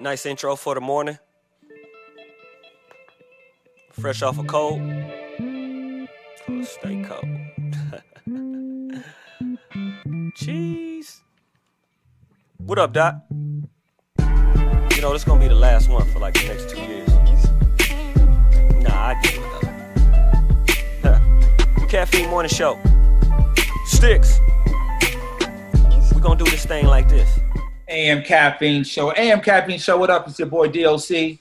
Nice intro for the morning. Fresh off a cold. Oh, stay cold. Jeez. What up, Doc? You know, this gonna be the last one for like the next 2 years. Nah, I get it though. Caffeine morning show. Sticks. We gonna do this thing like this. AM Caffeine Show. AM Caffeine Show, what up? It's your boy DOC.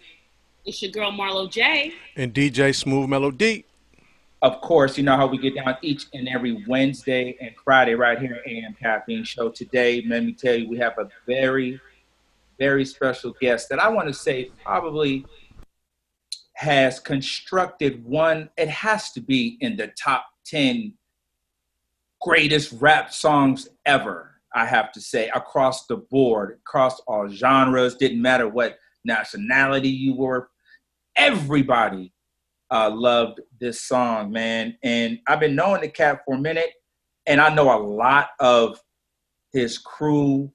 It's your girl Marlo J. And DJ Smooth Melody. Of course, you know how we get down each and every Wednesday and Friday right here at AM Caffeine Show. Today, let me tell you, we have a very, very special guest that I want to say probably has constructed one, it has to be in the top 10 greatest rap songs ever. I have to say, across the board, across all genres, didn't matter what nationality you were. Everybody loved this song, man. And I've been knowing the cat for a minute, and I know a lot of his crew,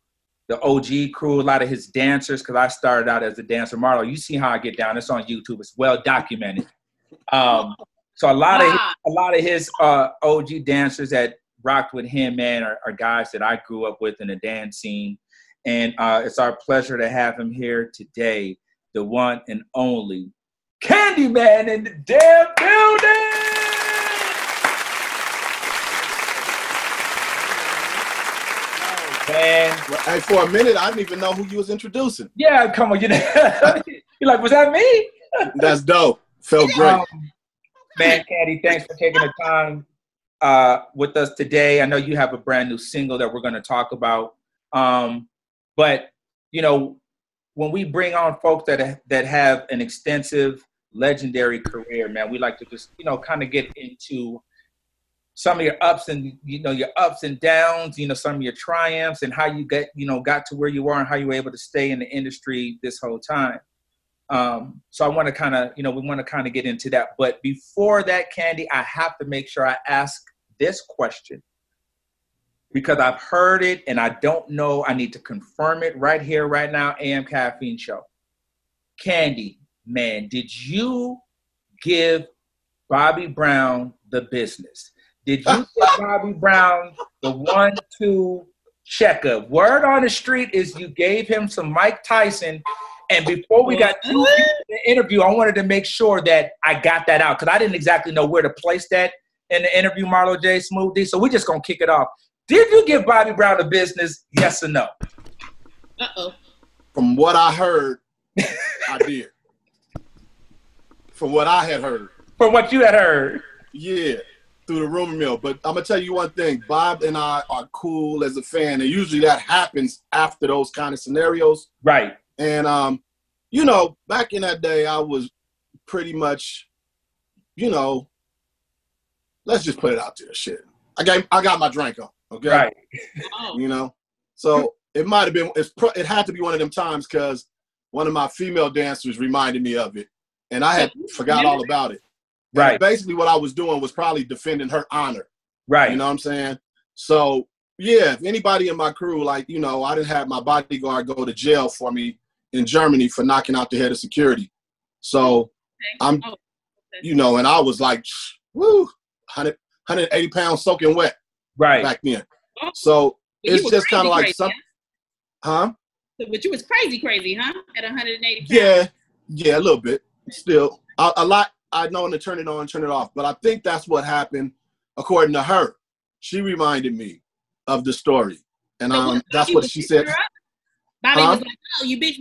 the OG crew, a lot of his dancers, because I started out as a dancer. Marlo, you see how I get down. It's on YouTube. It's well documented. So a lot of his OG dancers that rocked with him, man, are guys that I grew up with in the dance scene. And it's our pleasure to have him here today, the one and only Candyman in the damn building! Man. Hey, for a minute, I didn't even know who you was introducing. Yeah, come on. You're like, was that me? That's dope. Felt great. Man, Candy, thanks for taking the time with us today. I know you have a brand new single that we're going to talk about. But, you know, when we bring on folks that have an extensive, legendary career, man, we like to just, you know, kind of get into some of your ups and, you know, your ups and downs, you know, some of your triumphs and how you got to where you are and how you were able to stay in the industry this whole time. So I want to kind of, you know, we want to kind of get into that. But before that, Candy, I have to make sure I ask this question because I've heard it and I don't know. I need to confirm it right here, right now. AM Caffeine Show. Candy, man, did you give Bobby Brown the business? Did you give Bobby Brown the 1-2 checker? Word on the street is you gave him some Mike Tyson. And before we got to the interview, I wanted to make sure that I got that out because I didn't exactly know where to place that in the interview, Marlo J. Smoothie. So we're just going to kick it off. Did you give Bobby Brown the business, yes or no? Uh-oh. From what I heard, I did. From what I had heard. From what you had heard? Yeah, through the rumor mill. But I'm going to tell you one thing. Bob and I are cool as a fan, and usually that happens after those kind of scenarios. Right. And, you know, back in that day, I was pretty much, you know, let's just put it out there, shit. I got my drink on, okay? Right. You know? So it might have been, it had to be one of them times because one of my female dancers reminded me of it. And I had forgot all about it. Right. And basically what I was doing was probably defending her honor. Right. You know what I'm saying? So, yeah, if anybody in my crew, like, you know, I didn't have my bodyguard go to jail for me in Germany for knocking out the head of security. So I'm, you know, and I was like, woo, 180 pounds soaking wet back then. So it's just kind of like something, huh? But you was crazy, huh? At 180 pounds. Yeah, a little bit. Still, a lot. I know when to turn it on, turn it off. But I think that's what happened, according to her. She reminded me of the story. And so that's what she said. Bobby was like, oh, you bitch.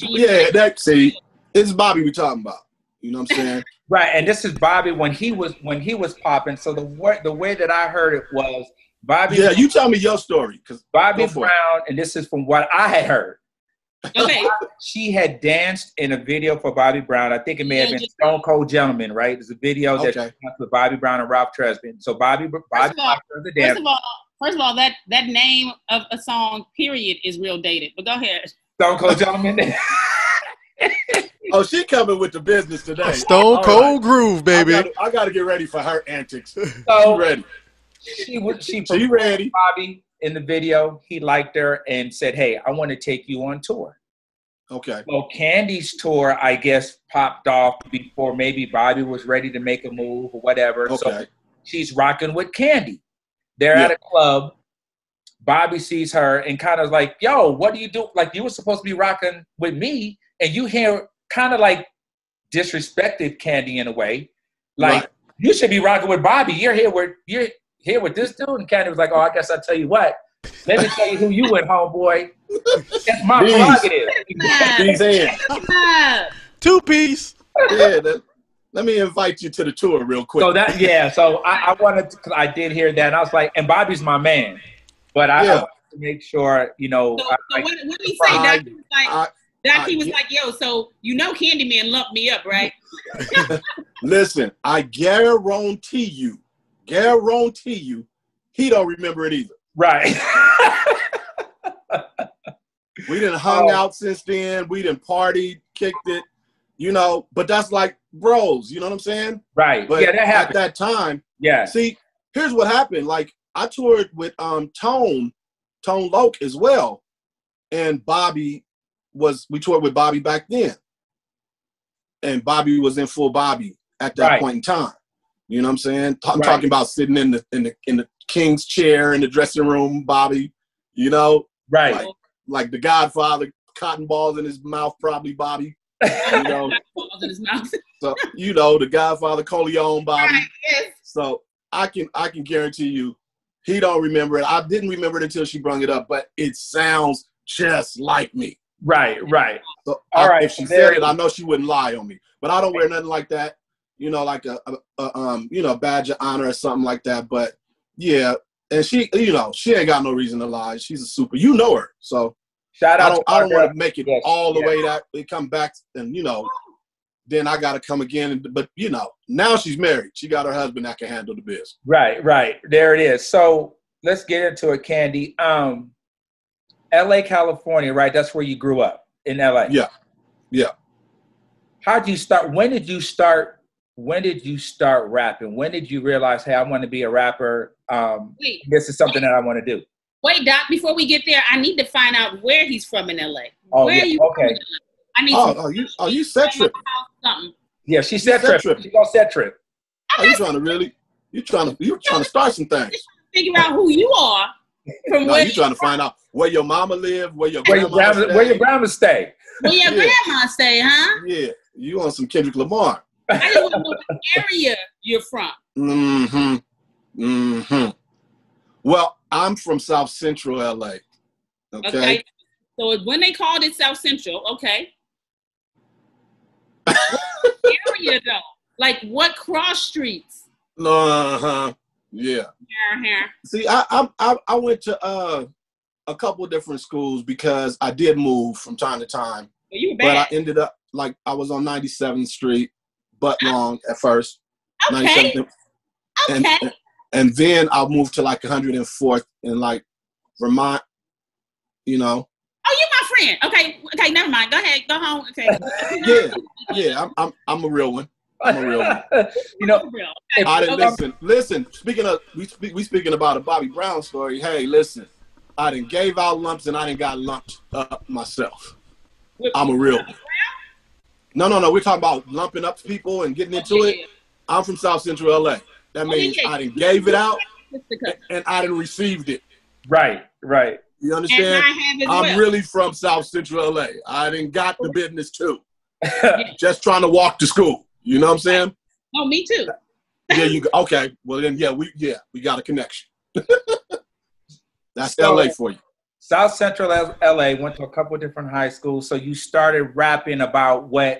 Yeah, see, it's Bobby we talking about. You know what I'm saying? Right, and this is Bobby when he was popping. So the way that I heard it was Bobby. Yeah, you tell me your story, because Bobby Brown, and this is from what I had heard. Okay. She had danced in a video for Bobby Brown. I think it may have been Stone Cold Gentleman, right? There's a video that she danced with Bobby Brown and Ralph Tresvant. So Bobby Brown the dancer. First of all, that name of a song, period, is real dated. But go ahead. Stone Cold Gentleman. Oh, she coming with the business today. Stone Cold Groove, baby. I got to get ready for her antics. So, she ready. She ready. Bobby in the video, he liked her and said, hey, I want to take you on tour. Okay. So Candy's tour, I guess, popped off before maybe Bobby was ready to make a move or whatever. Okay. So she's rocking with Candy. They're at a club. Bobby sees her and kind of like, yo, what do you do? Like, you were supposed to be rocking with me, and you hear kind of like disrespected Candy in a way. Like, you should be rocking with Bobby. You're here with this dude. And Candy was like, oh, I guess I'll tell you what. Let me tell you who you with, homeboy. That's my prerogative. These hands. Two-piece. Yeah, let me invite you to the tour real quick. So I wanted to, 'cause I did hear that. And I was like, and Bobby's my man. But I wanted to make sure, you know. So what did he say? Doc was like, yo, so you know Candyman lumped me up, right? Listen, I guarantee you, he don't remember it either. Right. We done hung out since then. We done partied, kicked it, you know. But that's like bros, you know what I'm saying? Right. But yeah, that happened. at that time, yeah. See, here's what happened. Like, I toured with Tone Loc as well, and we toured with Bobby back then, and Bobby was in full Bobby at that point in time. You know what I'm saying? I'm talking about sitting in the king's chair in the dressing room, Bobby. You know, like the Godfather, cotton balls in his mouth, probably Bobby. You know, balls in his mouth. So you know the Godfather, Corleone, Bobby. Yes. So I can guarantee you, he don't remember it. I didn't remember it until she brought it up, but it sounds just like me. Right. So if she there said it, I know she wouldn't lie on me. But I don't wear nothing like that. You know, like a badge of honor or something like that. But yeah, and she, you know, she ain't got no reason to lie. She's a super. You know her, so shout out. I don't want to make it all the way that we come back, and you know, then I got to come again. But you know, now she's married. She got her husband that can handle the biz. Right. There it is. So let's get into it, Candy. L.A., California, right? That's where you grew up, in L.A. Yeah. How'd you start? When did you start rapping? When did you realize, hey, I want to be a rapper? This is something that I want to do. Wait, Doc, before we get there, I need to find out where he's from in LA. Oh, where yeah. are you Okay. from in LA? I need you set trip. Something. Yeah, she set trip. She's on set trip. Oh, you trying to start some things. Figure out who you are. You trying to find out where your mama live, where your grandma stay. Where your grandma stay. Where your grandma stay, huh? Yeah, you on some Kendrick Lamar. I just want to know what area you're from. Well, I'm from South Central LA. Okay. So when they called it South Central, okay. What area though? Like what cross streets? Yeah. Here. See, I went to a couple of different schools because I did move from time to time. Well, you were but bad. I ended up I was on 97th Street, butt long at first. Okay. 97th, and then I moved to 104th in Vermont. You know. Oh, you're my friend. Okay, never mind. Go ahead, go home. Okay. Yeah. I'm a real one. You know, I didn't listen. Speaking of, we speaking about a Bobby Brown story. Hey, listen, I didn't gave out lumps and I didn't got lumped up myself. I'm a real one. No. We're talking about lumping up people and getting into it. I'm from South Central LA. That means I didn't gave it out and I didn't received it. Right. You understand? I'm really from South Central LA. I didn't got the business too. Just trying to walk to school. You know what I'm saying? Oh, me too. Yeah, you okay? Well then, we got a connection. That's LA for you. South Central LA, went to a couple of different high schools. So you started rapping about when?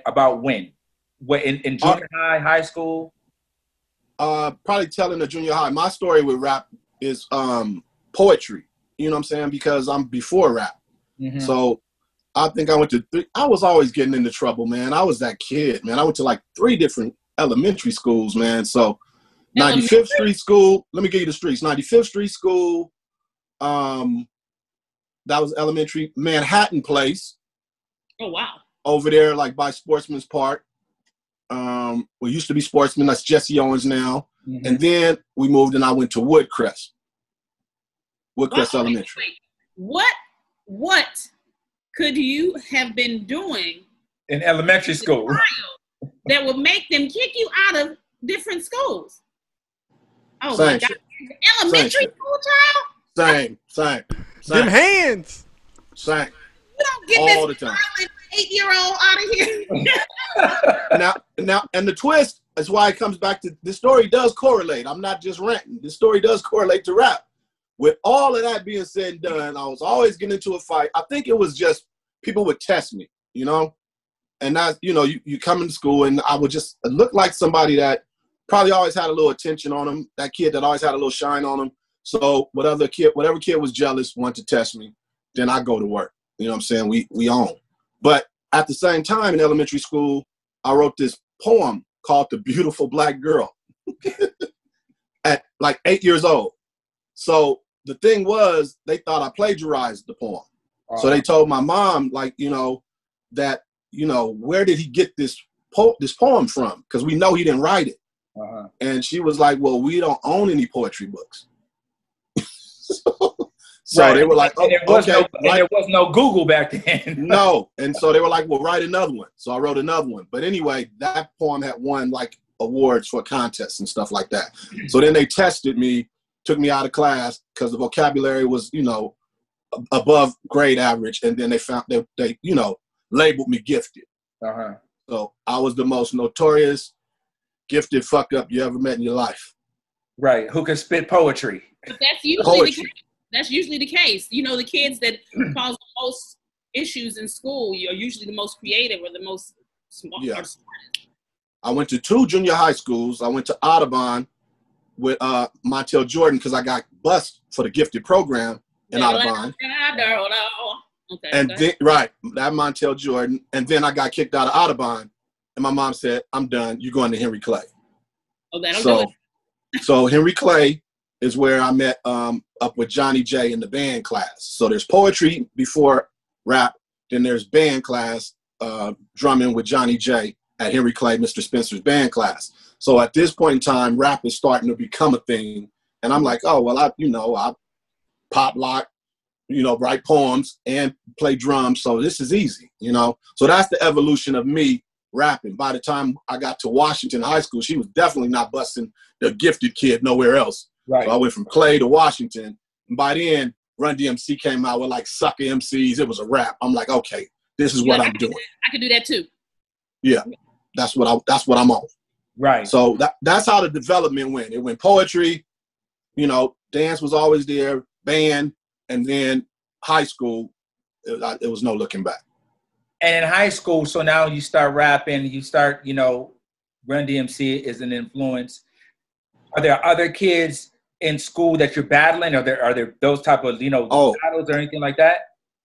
What in junior high school? Probably telling the junior high. My story with rap is poetry. You know what I'm saying? Because I'm before rap. Mm-hmm. So I think I went to I was always getting into trouble, man. I was that kid, man. I went to 3 different elementary schools, man. So 95th Street School, let me give you the streets. 95th Street School, that was elementary. Manhattan Place. Oh, wow. Over there, by Sportsman's Park. Used to be Sportsman. That's Jesse Owens now. Mm-hmm. And then we moved and I went to Woodcrest. Elementary. Wait. What could you have been doing in elementary school that would make them kick you out of different schools? Oh Same my God. shit. Elementary Same school, child? Same. Them hands. Same. You don't get All this the time. violent 8-year-old out of here. Now, and the twist is why it comes back to this story does correlate. I'm not just ranting. This story does correlate to rap. With all of that being said and done, I was always getting into a fight. I think it was just people would test me, you know? And that, you know, you come into school and I would just look like somebody that probably always had a little attention on them, that kid that always had a little shine on them. So whatever kid was jealous wanted to test me, then I go to work. You know what I'm saying? We own. But at the same time in elementary school, I wrote this poem called The Beautiful Black Girl at like 8 years old. So the thing was, they thought I plagiarized the poem. So they told my mom, like, you know, that, you know, where did he get this poem from? Because we know he didn't write it. And she was like, well, we don't own any poetry books. So right. They were like, oh, there was no Google back then. No. And so they were like, well, write another one. So I wrote another one. But anyway, that poem had won like awards for contests and stuff like that. So then they tested me, took me out of class because the vocabulary was, you know, above grade average. And then they found they you know, labeled me gifted. So I was the most notorious gifted fuck up you ever met in your life. Right. Who can spit poetry. But that's usually the case. That's usually the case. You know, the kids that cause the most issues in school are usually the most creative or the most smart. Yeah. I went to 2 junior high schools. I went to Audubon with Montel Jordan because I got bused for the gifted program in Audubon. Okay, and then, right, that Montel Jordan. And then I got kicked out of Audubon. And my mom said, I'm done. You're going to Henry Clay. Oh, that'll do it. So Henry Clay is where I met up with Johnny J in the band class. So there's poetry before rap. Then there's band class, drumming with Johnny J at Henry Clay, Mr. Spencer's band class. So at this point in time, rap is starting to become a thing. And I'm like, oh, well, I pop lock, you know, write poems and play drums. So this is easy, you know? So that's the evolution of me rapping. By the time I got to Washington High School, she was definitely not busting the gifted kid nowhere else. Right. So I went from Clay to Washington. And by then, Run DMC came out with like Sucker MCs. It was a rap. I'm like, okay, this is what I'm doing. I can do that too. Yeah, that's what I'm on. Right. So that's how the development went. It went poetry, you know, dance was always there, band, and then high school, it was no looking back. And in high school, so now you start rapping, you start, you know, Run DMC is an influence. Are there other kids in school that you're battling? Are there those type of, you know, battles or anything like that?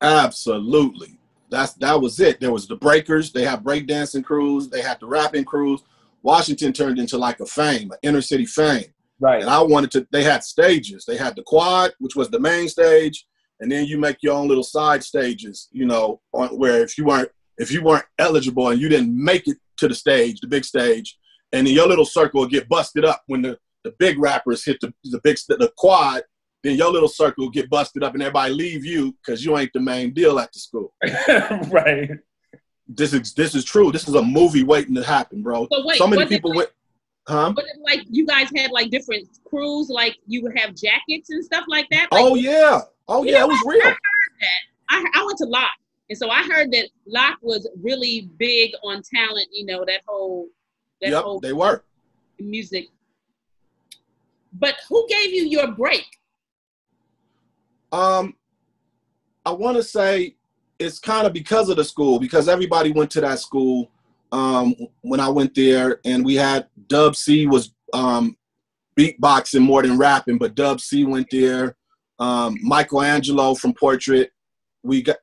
Absolutely. That was it. There was the breakers. They had breakdancing crews. They had the rapping crews. Washington turned into like a fame, an inner city fame. Right. And they had stages. They had the quad, which was the main stage. And then you make your own little side stages, you know, where if you weren't eligible and you didn't make it to the stage, the big stage, and then your little circle would get busted up when the big rappers hit the quad, then your little circle get busted up and everybody leave you because you ain't the main deal at the school. Right. This is true. This is a movie waiting to happen, bro. So wait, so many people went. Huh? But like you guys had like different crews, like you would have jackets and stuff like that. Like, oh yeah, it was real. I heard that. I went to Locke, and so I heard that Locke was really big on talent. You know, that whole they were music. But who gave you your break? I want to say it's kind of because of the school, because everybody went to that school when I went there, and we had Dub C was beatboxing more than rapping, but Dub C went there. Michelangelo from Portrait,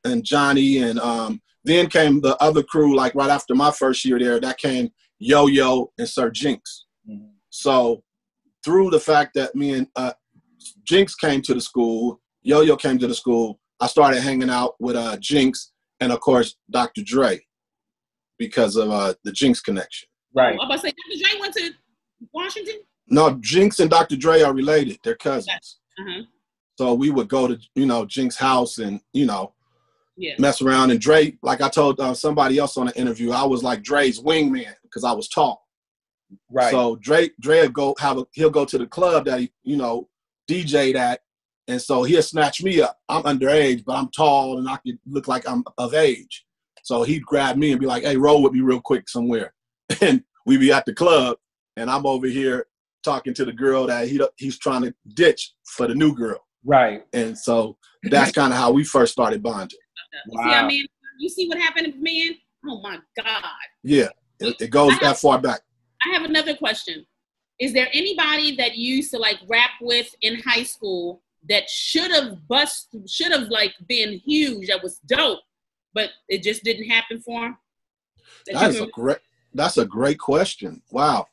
and Johnny, and then came the other crew, like right after my first year there, that came Yo-Yo and Sir Jinx. Mm-hmm. So through the fact that me and Jinx came to the school, Yo-Yo came to the school, I started hanging out with Jinx and, of course, Dr. Dre because of the Jinx connection. Right. I'm about to say, Dr. Dre went to Washington? No, Jinx and Dr. Dre are related. They're cousins. Uh-huh. So we would go to, Jinx's house and, mess around. And Dre, like I told somebody else on the interview, I was like Dre's wingman because I was tall. Right. So Dre will he'll go to the club that he, you know, DJ'd at, and so he'll snatch me up. I'm underage, but I'm tall and I can look like I'm of age. So he'd grab me and be like, "Hey, roll with me real quick somewhere," and we'd be at the club, and I'm over here talking to the girl that he's trying to ditch for the new girl. Right. And so that's kind of how we first started bonding. Wow. See, I mean, you see what happened to men? Oh my God. Yeah, it goes that far back. I have another question. Is there anybody that you used to like rap with in high school that should have like been huge, that was dope, but it just didn't happen for him? That's a great question. Wow.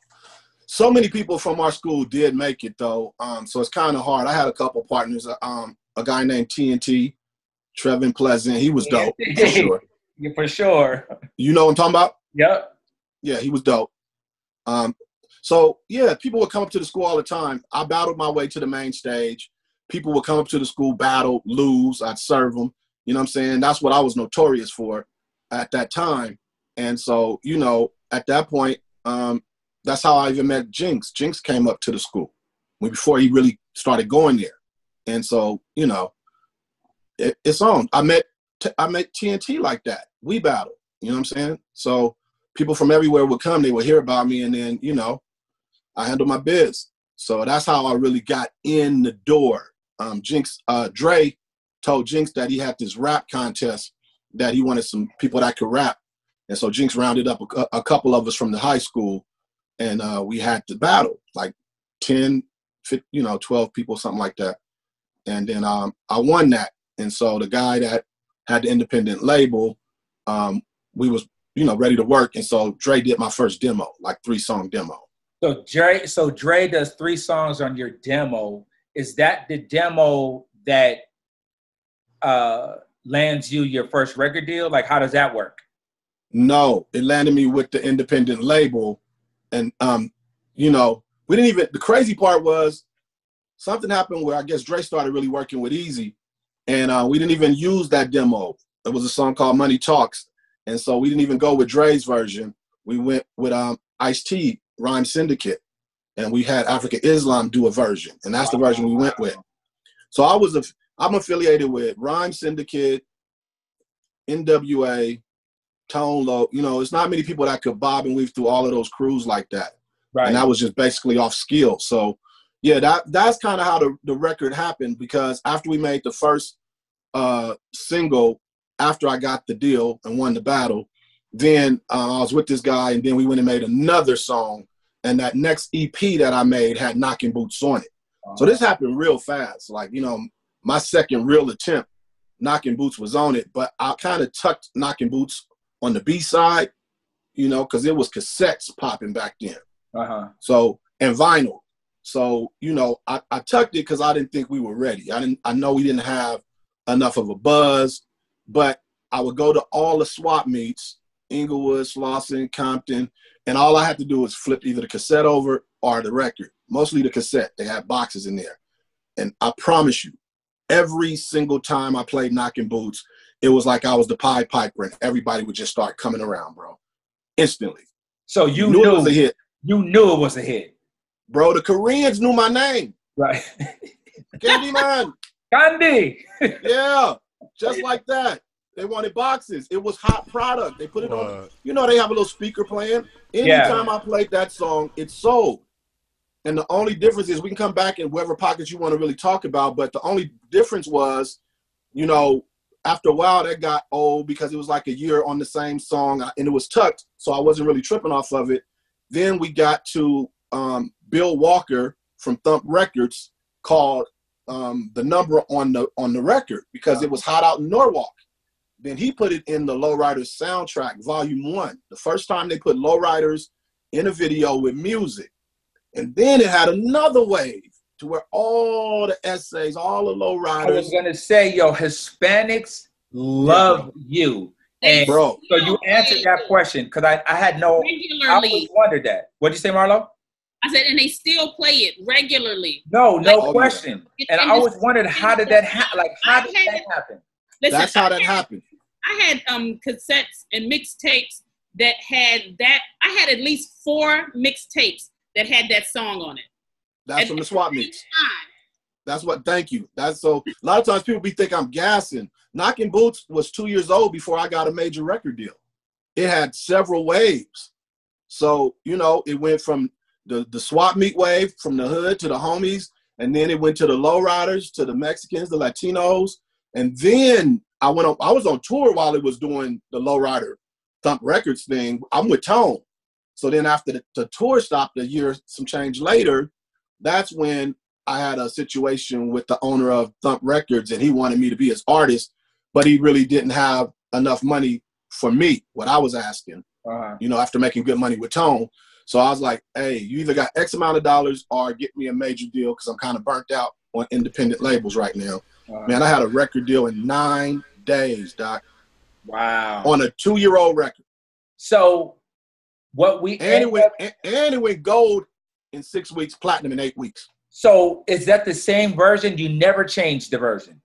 So many people from our school did make it though. So it's kind of hard. I had a couple partners, a guy named TNT, Trevin Pleasant. He was dope for sure. Yeah, for sure. You know what I'm talking about? Yep. Yeah, he was dope. So yeah, people would come up to the school all the time. I battled my way to the main stage. People would come up to the school, battle, lose. I'd serve them. You know what I'm saying? That's what I was notorious for at that time. And so, you know, at that point, that's how I even met Jinx. Jinx came up to the school before he really started going there. And so, you know, it's on. I met TNT like that. We battled. You know what I'm saying? So people from everywhere would come. They would hear about me, and then, you know, I handle my biz. So that's how I really got in the door. Dre told Jinx that he had this rap contest that he wanted some people that could rap. And so Jinx rounded up a couple of us from the high school, and we had to battle, like 10, 15, 12 people, something like that. And then I won that. And so the guy that had the independent label, we was, ready to work. And so Dre did my first demo, like 3-song demo. So Dre does 3 songs on your demo. Is that the demo that lands you your first record deal? Like, how does that work? No, it landed me with the independent label. And, we didn't even, the crazy part was something happened where I guess Dre started really working with Easy, and we didn't even use that demo. It was a song called Money Talks. And so we didn't even go with Dre's version. We went with Ice-T, Rhyme Syndicate, and we had Africa Islam do a version, and that's the version we went with. So I'm affiliated with Rhyme Syndicate, NWA, Tone Loc. It's not many people that could bob and weave through all of those crews like that. Right. And that was just basically off skill. So yeah, that's kind of how the record happened, because after we made the first single, after I got the deal and won the battle, then I was with this guy, and then we went and made another song, and that next EP that I made had Knocking Boots on it. So this happened real fast. Like, my second real attempt, Knocking Boots was on it, but I kind of tucked Knocking Boots on the B side, because it was cassettes popping back then. So, and vinyl. So, I tucked it because I didn't think we were ready. I know we didn't have enough of a buzz, but I would go to all the swap meets, Inglewood, Slauson, Compton, and all I had to do was flip either the cassette over or the record. Mostly the cassette. They had boxes in there. And I promise you, every single time I played Knocking Boots, it was like I was the Pied Piper, and everybody would just start coming around, bro. Instantly. So you knew it was a hit. You knew it was a hit. Bro, the Koreans knew my name. Right. Candyman. Candy. Yeah, just like that. They wanted boxes. It was hot product. They put it on. They have a little speaker playing. Anytime I played that song, it sold. And the only difference is we can come back in whatever pockets you want to really talk about. But the only difference was, after a while that got old because it was like a year on the same song, and it was tucked. So I wasn't really tripping off of it. Then we got to Bill Walker from Thump Records called the number on the record because it was hot out in Norwalk. Then he put it in the Lowriders soundtrack, Volume 1. The first time they put Lowriders in a video with music. And then it had another wave to where all the essays, all the Lowriders. I was going to say, Hispanics love you. And bro, so you answered that question because I had no, I always wondered that. What'd you say, Marlo? I said, and they still play it regularly. No question. And I always wondered, how did that happen? Like, how did that happen? Listen, that's how that happened. I had cassettes and mixtapes that had that. I had at least 4 mixtapes that had that song on it. That's from the swap meets. That's what. Thank you. That's so. A lot of times people think I'm gassing. Knocking Boots was 2 years old before I got a major record deal. It had several waves. So it went from the swap meet wave, from the hood to the homies, and then it went to the lowriders, to the Mexicans, the Latinos, and then I was on tour while it was doing the lowrider Thump Records thing. I'm with Tone. So then after the tour stopped a year, some change later, that's when I had a situation with the owner of Thump Records, and he wanted me to be his artist, but he really didn't have enough money for me, what I was asking, after making good money with Tone. So I was like, hey, you either got X amount of dollars or get me a major deal, because I'm kind of burnt out on independent labels right now. Man, I had a record deal in 9 days, Doc. Wow. On a 2-year-old record. So what we it went gold in 6 weeks, platinum in 8 weeks. So is that the same version? You never changed the version?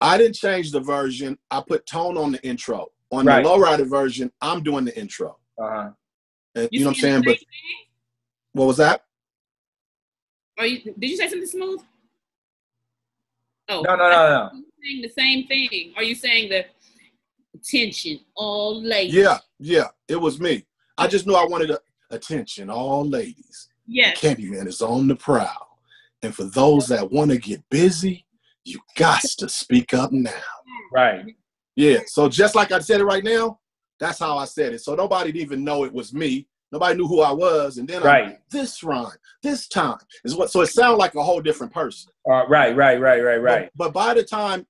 I didn't change the version. I put Tone on the intro. On the lowrider version, I'm doing the intro. And, you know what I'm saying? But what was that? Did you say something smooth? Oh no. Are you saying the same thing? Are you saying the attention, all ladies? Yeah, it was me. I just knew I wanted attention, all ladies. Yes. Candyman is on the prowl. And for those that want to get busy, you got to speak up now. Right. Yeah, so just like I said it right now, that's how I said it. So nobody didn't even know it was me. Nobody knew who I was. And then this rhyme, this time is what. So it sounded like a whole different person. Right. But by the time,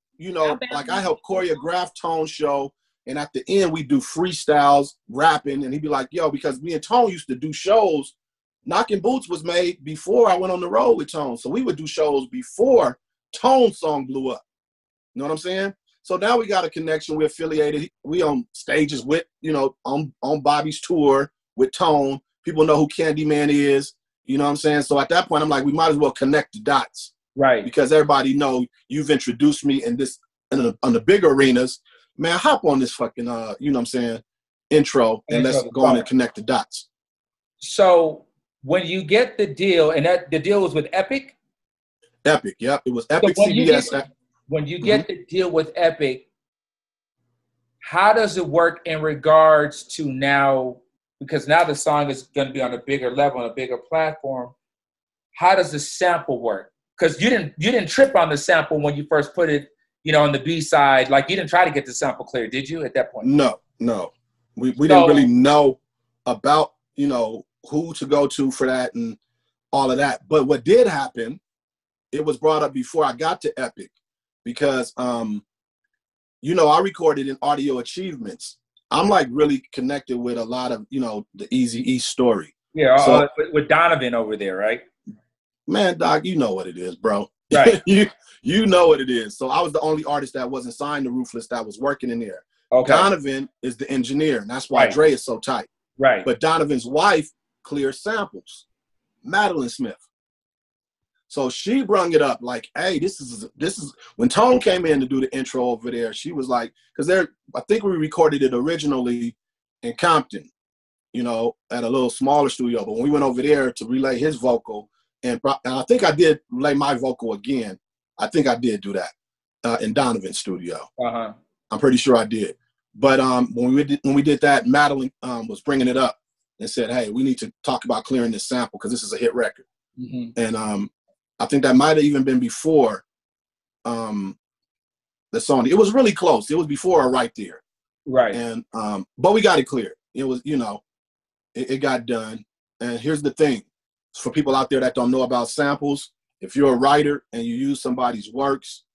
like I helped choreograph Tone's show. And at the end, we do freestyles, rapping. And he'd be like, yo, because me and Tone used to do shows. Knocking Boots was made before I went on the road with Tone. So we would do shows before Tone's song blew up. You know what I'm saying? So now we got a connection. We're affiliated. We on stages with, on Bobby's tour with Tone. People know who Candyman is. You know what I'm saying? So at that point, I'm like, we might as well connect the dots. Right. Because everybody know you've introduced me on the bigger arenas. Man, hop on this fucking, intro, and let's go on and connect the dots. So when you get the deal, and the deal was with Epic? Epic, yep. It was Epic CBS. When you get the deal with Epic, how does it work in regards to now, because now the song is going to be on a bigger level, on a bigger platform. How does the sample work? Because you didn't trip on the sample when you first put it, on the B side. Like, you didn't try to get the sample clear, did you, at that point? No. We didn't really know about, who to go to for that and all of that. But what did happen, it was brought up before I got to Epic. Because, I recorded in Audio Achievements. I'm like really connected with a lot of, the Eazy-E story. Yeah, so, with Donovan over there, right? Man, Doc, you know what it is, bro. Right. you know what it is. So I was the only artist that wasn't signed to Ruthless that was working in there. Okay. Donovan is the engineer, and that's why Dre is so tight. Right. But Donovan's wife clears samples, Madeline Smith. So she brung it up like, hey, this is when Tone came in to do the intro over there. She was like, because I think we recorded it originally in Compton, at a little smaller studio. But when we went over there to relay his vocal, and I think I did relay my vocal again. I think I did do that in Donovan's studio. I'm pretty sure I did. But when we did that, Madeline was bringing it up and said, hey, we need to talk about clearing this sample because this is a hit record. Mm-hmm. And I think that might have even been before the song. It was really close. It was before or right there. Right. And but we got it cleared. It was, it got done. And here's the thing. For people out there that don't know about samples, if you're a writer and you use somebody's works,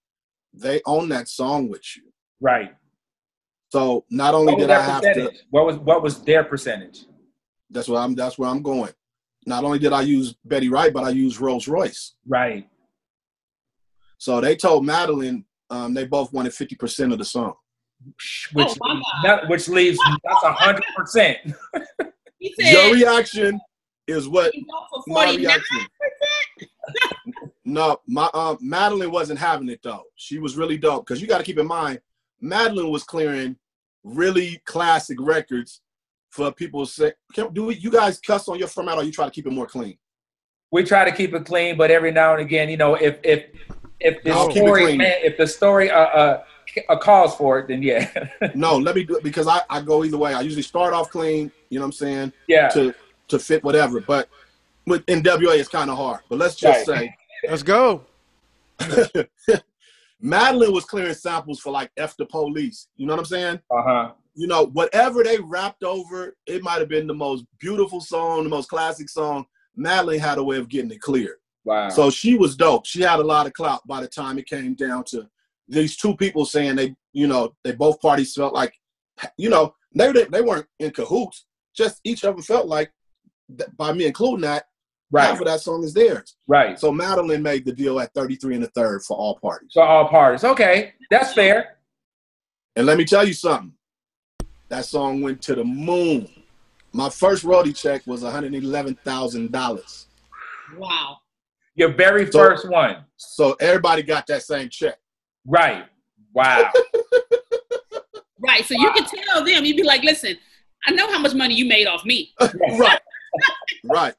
they own that song with you. Right. So not only did I have to, what was their percentage? That's where I'm going. Not only did I use Betty Wright, but I used Rolls Royce. Right. So they told Madeline they both wanted 50% of the song. Which leaves that's 100%. Your reaction is what my reaction. No, my Madeline wasn't having it though. She was really dope because you got to keep in mind, Madeline was clearing really classic records for people to say, you guys cuss on your format or you try to keep it more clean? We try to keep it clean, but every now and again, if the story calls for it, then yeah. No, let me do it because I go either way. I usually start off clean, you know what I'm saying? Yeah. To fit whatever. But with NWA, it's kind of hard. But let's just say. Let's go. Madeline was clearing samples for like F the Police. You know what I'm saying? Uh-huh. You know, whatever they rapped over, it might have been the most beautiful song, the most classic song. Madeline had a way of getting it clear. Wow. So she was dope. She had a lot of clout by the time it came down to these two people saying they both parties felt like, they weren't in cahoots. Just each of them felt like, by me including that, half of that song is theirs. Right. So Madeline made the deal at 33 1/3 for all parties. For all parties. Okay. That's fair. And let me tell you something. That song went to the moon. My first royalty check was $111,000. Wow. Your very first one. So everybody got that same check. Right. Wow. Right. So you can tell them, you'd be like, listen, I know how much money you made off me. Right. Right.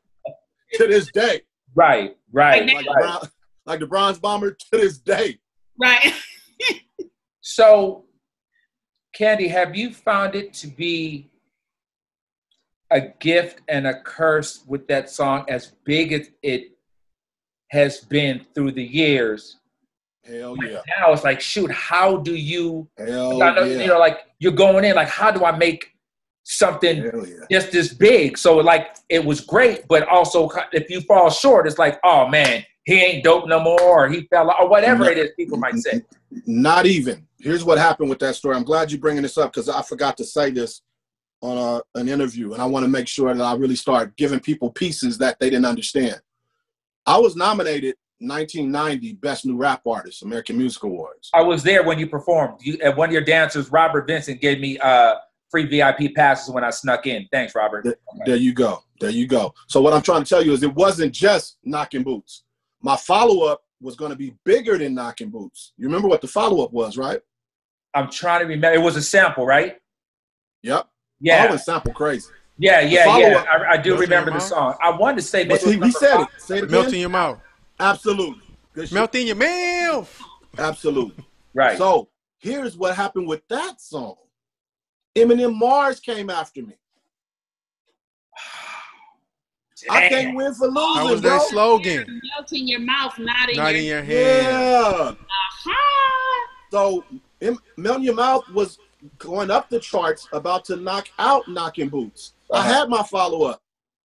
To this day. Right. Like the Bronze Bomber to this day. Right. So, Candy, have you found it to be a gift and a curse with that song as big as it has been through the years? Hell yeah. Now it's like, shoot, how do you, yeah. Like you're going in, like, how do I make something just this big? So like, it was great, but also if you fall short, it's like, oh man, he ain't dope no more, or he fell out, or whatever it is people might say. Not even. Here's what happened with that story. I'm glad you're bringing this up because I forgot to say this on an interview, and I want to make sure that I really start giving people pieces that they didn't understand. I was nominated 1990 Best New Rap Artist, American Music Awards. I was there when you performed. At one of your dancers, Robert Vincent, gave me free VIP passes when I snuck in. Thanks, Robert. There you go. There you go. So what I'm trying to tell you is it wasn't just Knocking Boots. My follow-up was going to be bigger than Knocking Boots. You remember what the follow-up was, right? I'm trying to remember. It was a sample, right? Yep. Yeah. I went sample crazy. Yeah. I do remember the song. I wanted to say, maybe he said it. Say it again. Melt in your mouth. Absolutely. Good shit. Melt in your mouth. Absolutely. Right. So here's what happened with that song. Eminem Mars came after me. I can't win for losing, How was their slogan? Melt in your mouth, not in your hand. Yeah. So Melt in Your Mouth was going up the charts, about to knock out Knocking Boots. I had my follow-up.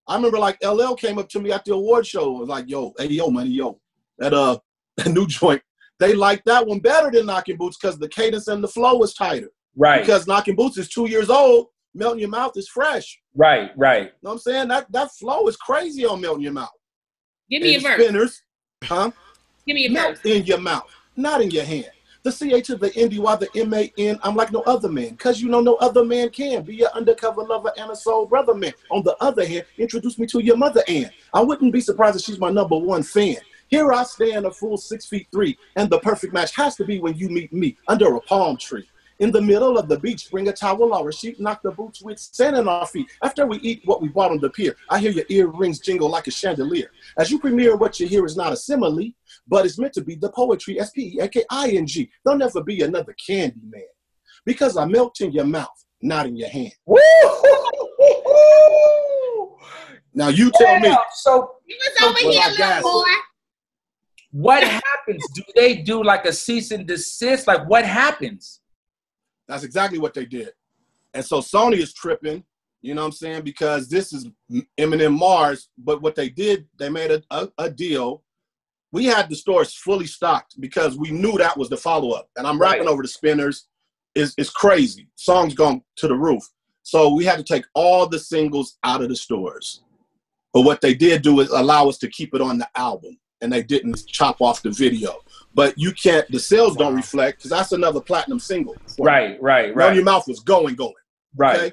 I remember like LL came up to me at the award show and was like, yo, that new joint. They liked that one better than Knocking Boots because the cadence and the flow was tighter. Right. Because Knocking Boots is 2 years old, Melt in Your Mouth is fresh. Right. You know what I'm saying? That flow is crazy on Melt in Your Mouth. Give me a verse. Spinners, huh? Give me a Melt verse. in your mouth, not in your hand. The CA to the NDY, the MAN, I'm like no other man, because you know no other man can be your undercover lover and a soul brother man. On the other hand, introduce me to your mother, Ann. I wouldn't be surprised if she's my #1 fan. Here I stand, a full 6'3", and the perfect match has to be when you meet me under a palm tree. In the middle of the beach, bring a towel or a sheet, knock the boots with sand in our feet. After we eat what we bought on the pier, I hear your earrings jingle like a chandelier. As you premiere, what you hear is not a simile, but it's meant to be the poetry, SPEAKING. There'll never be another Candyman, because I melt in your mouth, not in your hand. Woo! Now you tell me. So You was over here, little boy. What happens? Do they do like a cease and desist? Like what happens? That's exactly what they did. And so Sony is tripping, you know what I'm saying? Because this is Eminem Mars. But what they did, they made a deal. We had the stores fully stocked because we knew that was the follow-up. And I'm rapping over the Spinners. It's crazy. Songs gone to the roof. So we had to take all the singles out of the stores. But what they did do is allow us to keep it on the album. And they didn't chop off the video. But you can't, the sales don't reflect, because that's another platinum single. Right. Melt in Your Mouth was going. Right. Okay?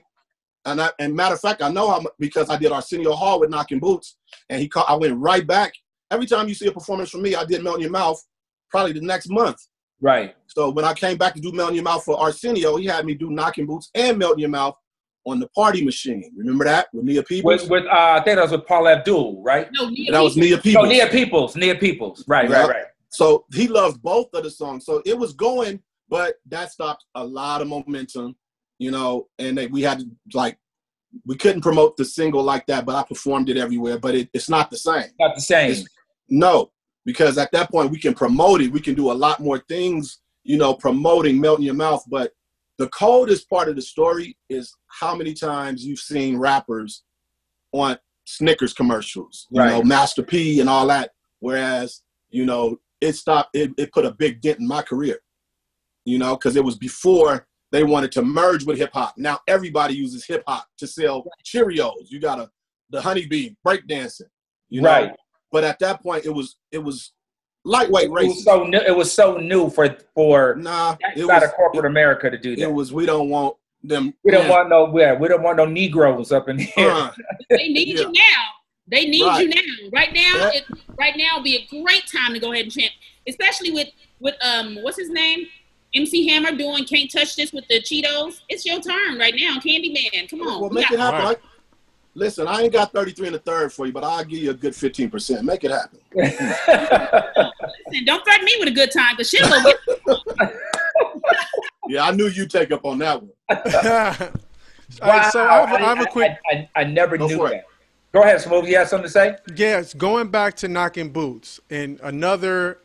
And matter of fact, I know how much, because I did Arsenio Hall with Knocking Boots, and I went right back. Every time you see a performance from me, I did Melt in Your Mouth probably the next month. Right. So when I came back to do Melt in Your Mouth for Arsenio, he had me do Knocking Boots and Melt in Your Mouth on the Party Machine. Remember that with Nia Peoples? With I think that was with Paul Abdul, right? No, Nia That was Peoples. Nia No, Peoples. Nia Peoples. Right, Yep. right. So he loved both of the songs. So it was going, but that stopped a lot of momentum, you know, and we had to, like, we couldn't promote the single like that, but I performed it everywhere. But it's not the same. Not the same. No, because at that point we can promote it. We can do a lot more things, you know, promoting Melt in Your Mouth. But the coldest part of the story is how many times you've seen rappers on Snickers commercials, you know, Master P and all that. Whereas, you know, it put a big dent in my career, you know, because it was before they wanted to merge with hip hop. Now everybody uses hip hop to sell Cheerios. You got the honeybee breakdancing, you know. Right. But at that point, it was lightweight racing. It was so new for it outside of corporate America to do that. It was, we don't want them. We don't want no Negroes up in here. They need you now. They need Right. you now. Right now, right now would be a great time to go ahead and chant, especially with what's his name? MC Hammer doing Can't Touch This with the Cheetos. It's your turn right now, Candyman. Come on. Well, make it happen. Right. Listen, I ain't got 33 and a third for you, but I'll give you a good 15%. Make it happen. Listen, don't threaten me with a good time, because she'll go get Yeah, I knew you'd take up on that one. All right, so I have a quick. I never knew that. Go ahead, Smooth. You have something to say? Yes, going back to Knocking Boots, and another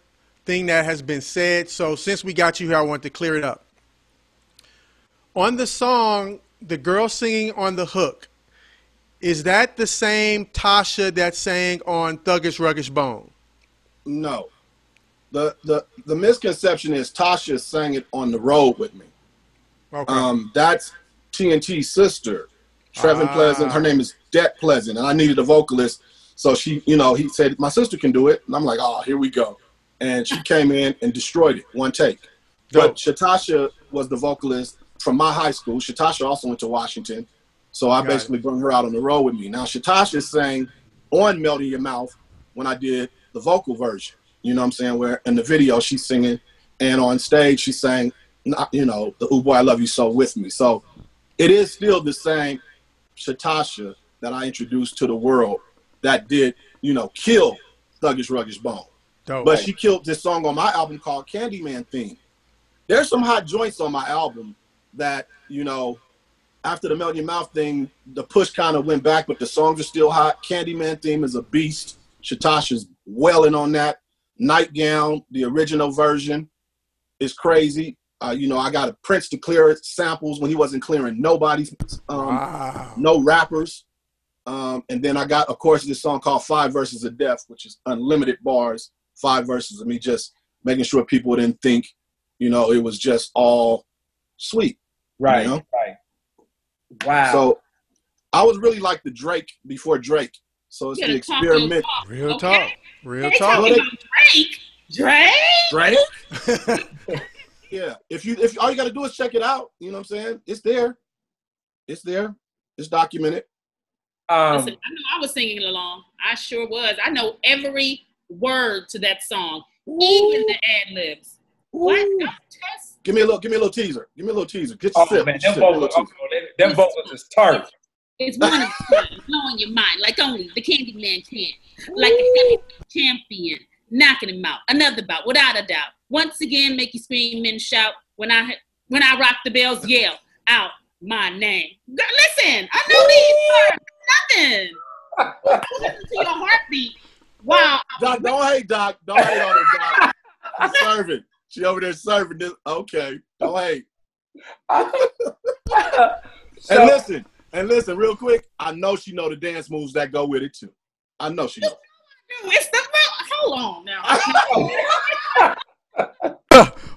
thing that has been said. So since we got you here, I want to clear it up. On the song, the girl singing on the hook, is that the same Tasha that sang on Thuggish Ruggish Bone? No. The misconception is Tasha sang it on the road with me. Okay. That's TNT's sister, Trevin Pleasant. Her name is Det Pleasant, and I needed a vocalist. So she, you know, he said, my sister can do it. And I'm like, oh, here we go. And she came in and destroyed it, one take. But Shatasha was the vocalist from my high school. Shatasha also went to Washington. So I basically brought her out on the road with me. Now, Shatasha sang on Melt in Your Mouth when I did the vocal version. You know what I'm saying? Where in the video she's singing, and on stage she sang, you know, the Ooh Boy, I Love You So with me. So it is still the same Shatasha that I introduced to the world that did, you know, kill Thuggish Ruggish Bone. But she killed this song on my album called Candyman Theme. There's some hot joints on my album that, you know, after the Melt in Your Mouth thing, the push kind of went back, but the songs are still hot. Candyman Theme is a beast. Shatasha's welling on that. Nightgown, the original version, is crazy. You know, I got a Prince to clear samples when he wasn't clearing nobody's, no rappers. And then I got, of course, this song called 5 Verses of Death, which is unlimited bars, 5 verses of me just making sure people didn't think, you know, it was just all sweet. Right, you know? right. Wow. So I was really like the Drake before Drake. So it's the experiment. Real talk. Real They talk. talking about Drake. Yeah. If all you got to do is check it out, you know what I'm saying? It's there. It's there. It's documented. Listen, I know I was singing along. I sure was. I know every word to that song, even the ad libs. What? Don't test. Give me a little teaser. Give me a little teaser. Get your sip. Man, them vocals is tart. It's one of the blowing your mind, like only the Candyman can. Like a champion, knocking him out. Another bout, without a doubt. Once again, make you scream and shout. When I rock the bells, yell out my name. Girl, listen, I know these words. Nothing. Listen to your heartbeat. Wow. Doc, don't hate Doc. Don't hate on her, Doc. She's serving. She over there serving this. Okay. Don't hate. And listen, real quick. I know she know the dance moves that go with it too. I know she knows. It's the hold on now.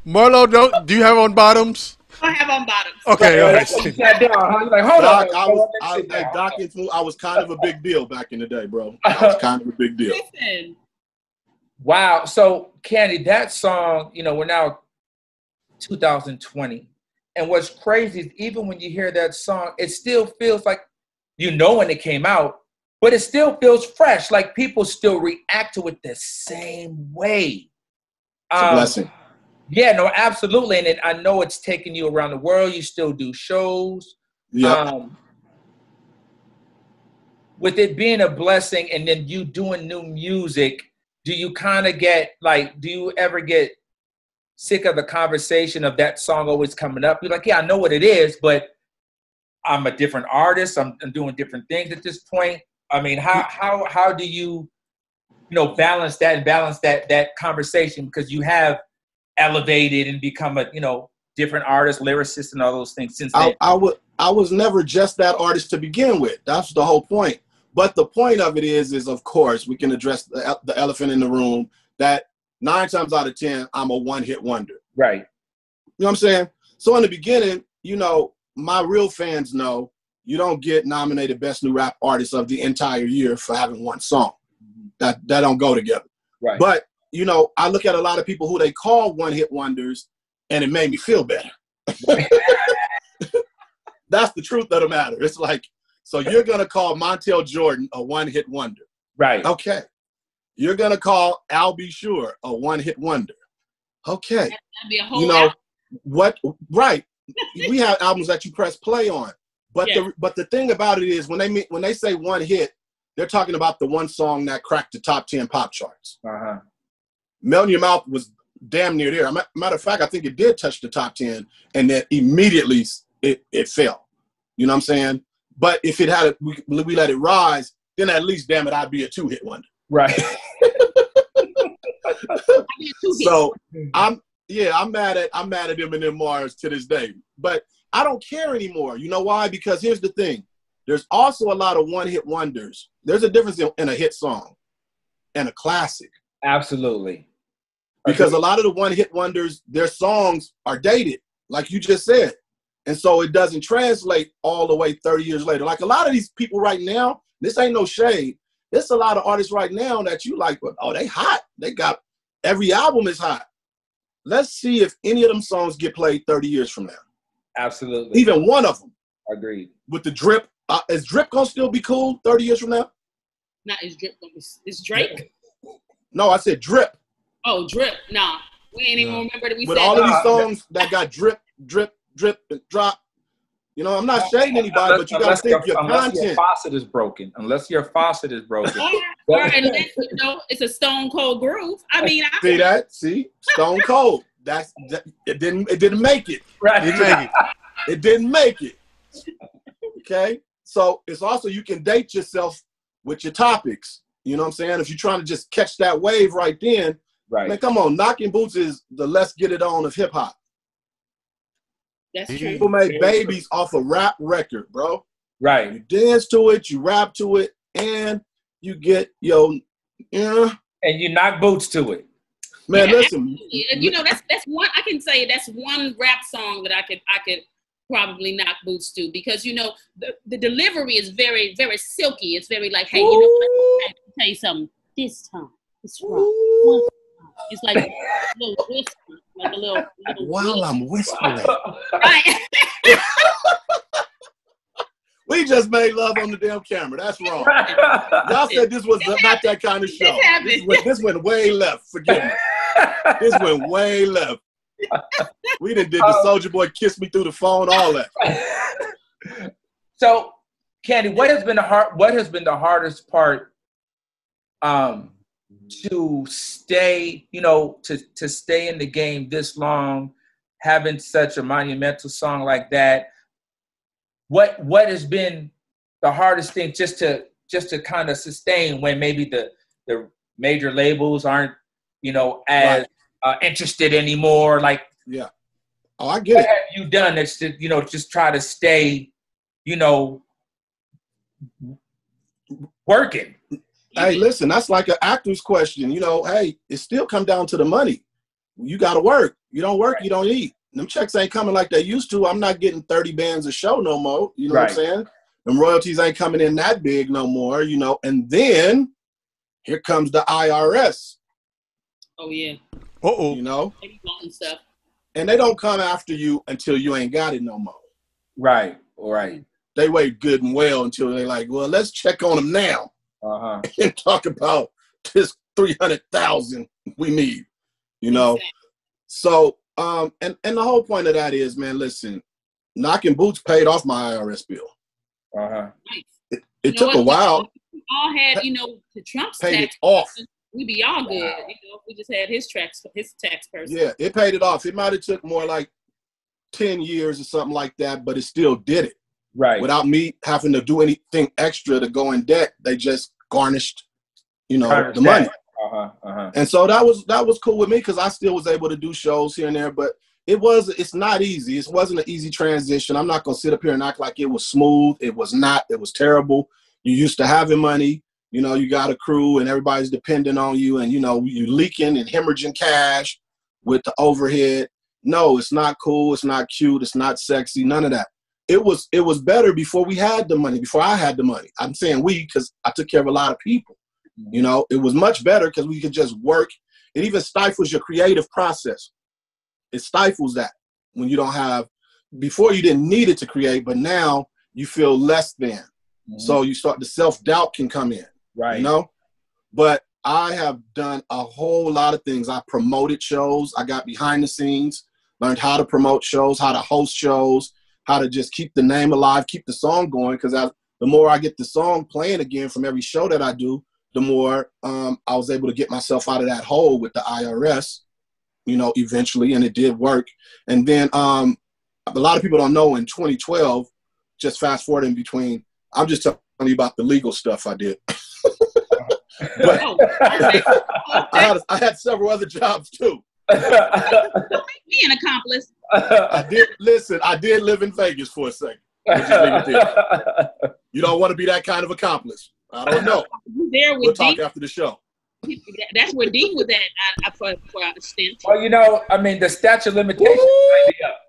Marlo, do you have on bottoms? I have on bottoms. Okay, all right. Sat down, huh? You're like, hold Doc, on. I was kind of a big deal back in the day, bro. I was kind of a big deal. Listen. Wow. So, Candy, that song, you know, we're now 2020. And what's crazy is even when you hear that song, it still feels like, you know, when it came out, but it still feels fresh. Like people still react to it the same way. It's a blessing. Yeah, no, absolutely. And I know it's taking you around the world. You still do shows. Yeah. With it being a blessing and then you doing new music, do you kind of get like, do you ever get sick of the conversation of that song always coming up? You're like, yeah, I know what it is, but I'm a different artist. I'm doing different things at this point. I mean, how do you balance that conversation, because you have elevated and become a different artist, lyricist, and all those things since then? I was never just that artist to begin with. That's the whole point. But the point of it is of course we can address the elephant in the room that 9 times out of 10 I'm a one-hit wonder. Right. You know what I'm saying? So in the beginning, my real fans know you don't get nominated Best New Rap Artist of the entire year for having one song. That don't go together. Right. But I look at a lot of people who they call one-hit wonders, and it made me feel better. That's the truth of the matter. It's like, so you're going to call Montel Jordan a one-hit wonder. Right. Okay. You're going to call Al B. Sure a one-hit wonder. Okay. That'd be a whole album. What? Right. We have albums that you press play on. But the thing about it is when they say one hit, they're talking about the one song that cracked the top 10 pop charts. Uh-huh. Melt in Your Mouth was damn near there. Matter of fact, I think it did touch the top 10, and then immediately it fell. You know what I'm saying? But if it had we let it rise, then at least, damn it, I'd be a 2-hit wonder. Right. So I'm mad at Eminem Mars to this day. But I don't care anymore. You know why? Because here's the thing. There's also a lot of one-hit wonders. There's a difference in a hit song and a classic. Absolutely. Because a lot of the one-hit wonders, their songs are dated, like you just said. And so it doesn't translate all the way 30 years later. Like a lot of these people right now, this ain't no shade. There's a lot of artists right now that you like, oh, they hot. They got, every album is hot. Let's see if any of them songs get played 30 years from now. Absolutely. Even one of them. Agreed. With the Drip. Is Drip going to still be cool 30 years from now? Not is Drip. It's Drake. No, I said Drip. Oh, Drip. Nah. We ain't even remember that we with said all of these that. songs that got drip, and drop. I'm not shading anybody, but you got to think your unless content. your faucet is broken. Unless your faucet is broken. Or unless, it's a Stone Cold groove. I mean, See that? See? Stone Cold. It didn't make it. Right. It didn't make it. Okay? So it's also, you can date yourself with your topics. You know what I'm saying? If you're trying to just catch that wave right then, right. Man, come on. Knocking Boots is the Let's Get It On of hip hop. That's true. People made babies off a rap record, bro. Right. You dance to it, you rap to it, and you get and you knock boots to it. Man, listen. That's one. I can say that's one rap song that I could probably knock boots to, because the delivery is very, very silky. It's very like, hey, I can tell you something. This time it's wrong. It's like a little whisper, like a little while I'm whispering. Right. We just made love on the damn camera. That's wrong. Y'all said this was not that kind of show. This went way left. Forgive me. This went way left. We did the Soulja Boy Kiss Me Through the Phone, all that. So, Candy, what has been the hardest part to stay, to stay in the game this long, having such a monumental song like that? What has been the hardest thing just to kind of sustain when maybe the major labels aren't, as interested anymore? Like, yeah. Oh, I get what it. have you done that's to, just try to stay, working? Hey, listen, that's like an actor's question. Hey, it still come down to the money. You got to work. You don't work, you don't eat. Them checks ain't coming like they used to. I'm not getting 30 bands a show no more. You know what I'm saying? Them royalties ain't coming in that big no more, And then here comes the IRS. Oh, yeah. Uh-oh. Stuff. And they don't come after you until you ain't got it no more. Right. All right. They wait good and well until they like, well, let's check on them now. Uh-huh. And talk about this 300,000 we need, Exactly. So, and the whole point of that is, man, listen, Knocking Boots paid off my IRS bill. Uh-huh. It took a while. We all had, the Trump's paid tax. it off. We'd be all good. We just had his tax person. Yeah, it paid it off. It might have took more like 10 years or something like that, but it still did it. Right. Without me having to do anything extra to go in debt, they just garnished, the money. And so that was cool with me because I still was able to do shows here and there, but it's not easy. It wasn't an easy transition. I'm not gonna sit up here and act like it was smooth. It was not. It was terrible. You used to having money. You got a crew and everybody's depending on you, and you leaking and hemorrhaging cash with the overhead. No, it's not cool. It's not cute. It's not sexy. None of that. It was better before we had the money. Before I had the money. I'm saying we because I took care of a lot of people. It was much better because we could just work. It even stifles your creative process. It stifles that when you don't have. Before you didn't need it to create, but now you feel less than. Mm-hmm. So you start the self-doubt can come in. Right. But I have done a whole lot of things. I promoted shows. I got behind the scenes, learned how to promote shows, how to host shows, how to just keep the name alive, keep the song going. Because the more I get the song playing again from every show that I do, the more I was able to get myself out of that hole with the IRS, eventually. And it did work. And then a lot of people don't know in 2012, just fast forward in between, I'm just telling you about the legal stuff I did. But I had several other jobs too. Don't make me an accomplice. I did live in Vegas for a second. You don't want to be that kind of accomplice. I don't know. We'll talk after the show. That's where Dean was at for a stint. Well, the statute of limitations might be up.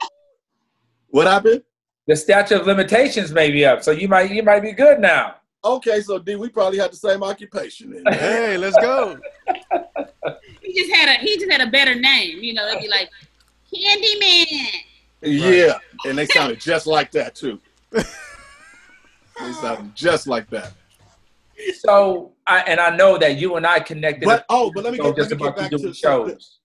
What happened? The statute of limitations may be up, so you might be good now. Okay, so D, we probably had the same occupation then. Hey, let's go. He just had a better name. They'd be like Candyman. Yeah, right. And they sounded just like that too. They sounded just like that. So, I know that you and I connected. But let me get back to shows.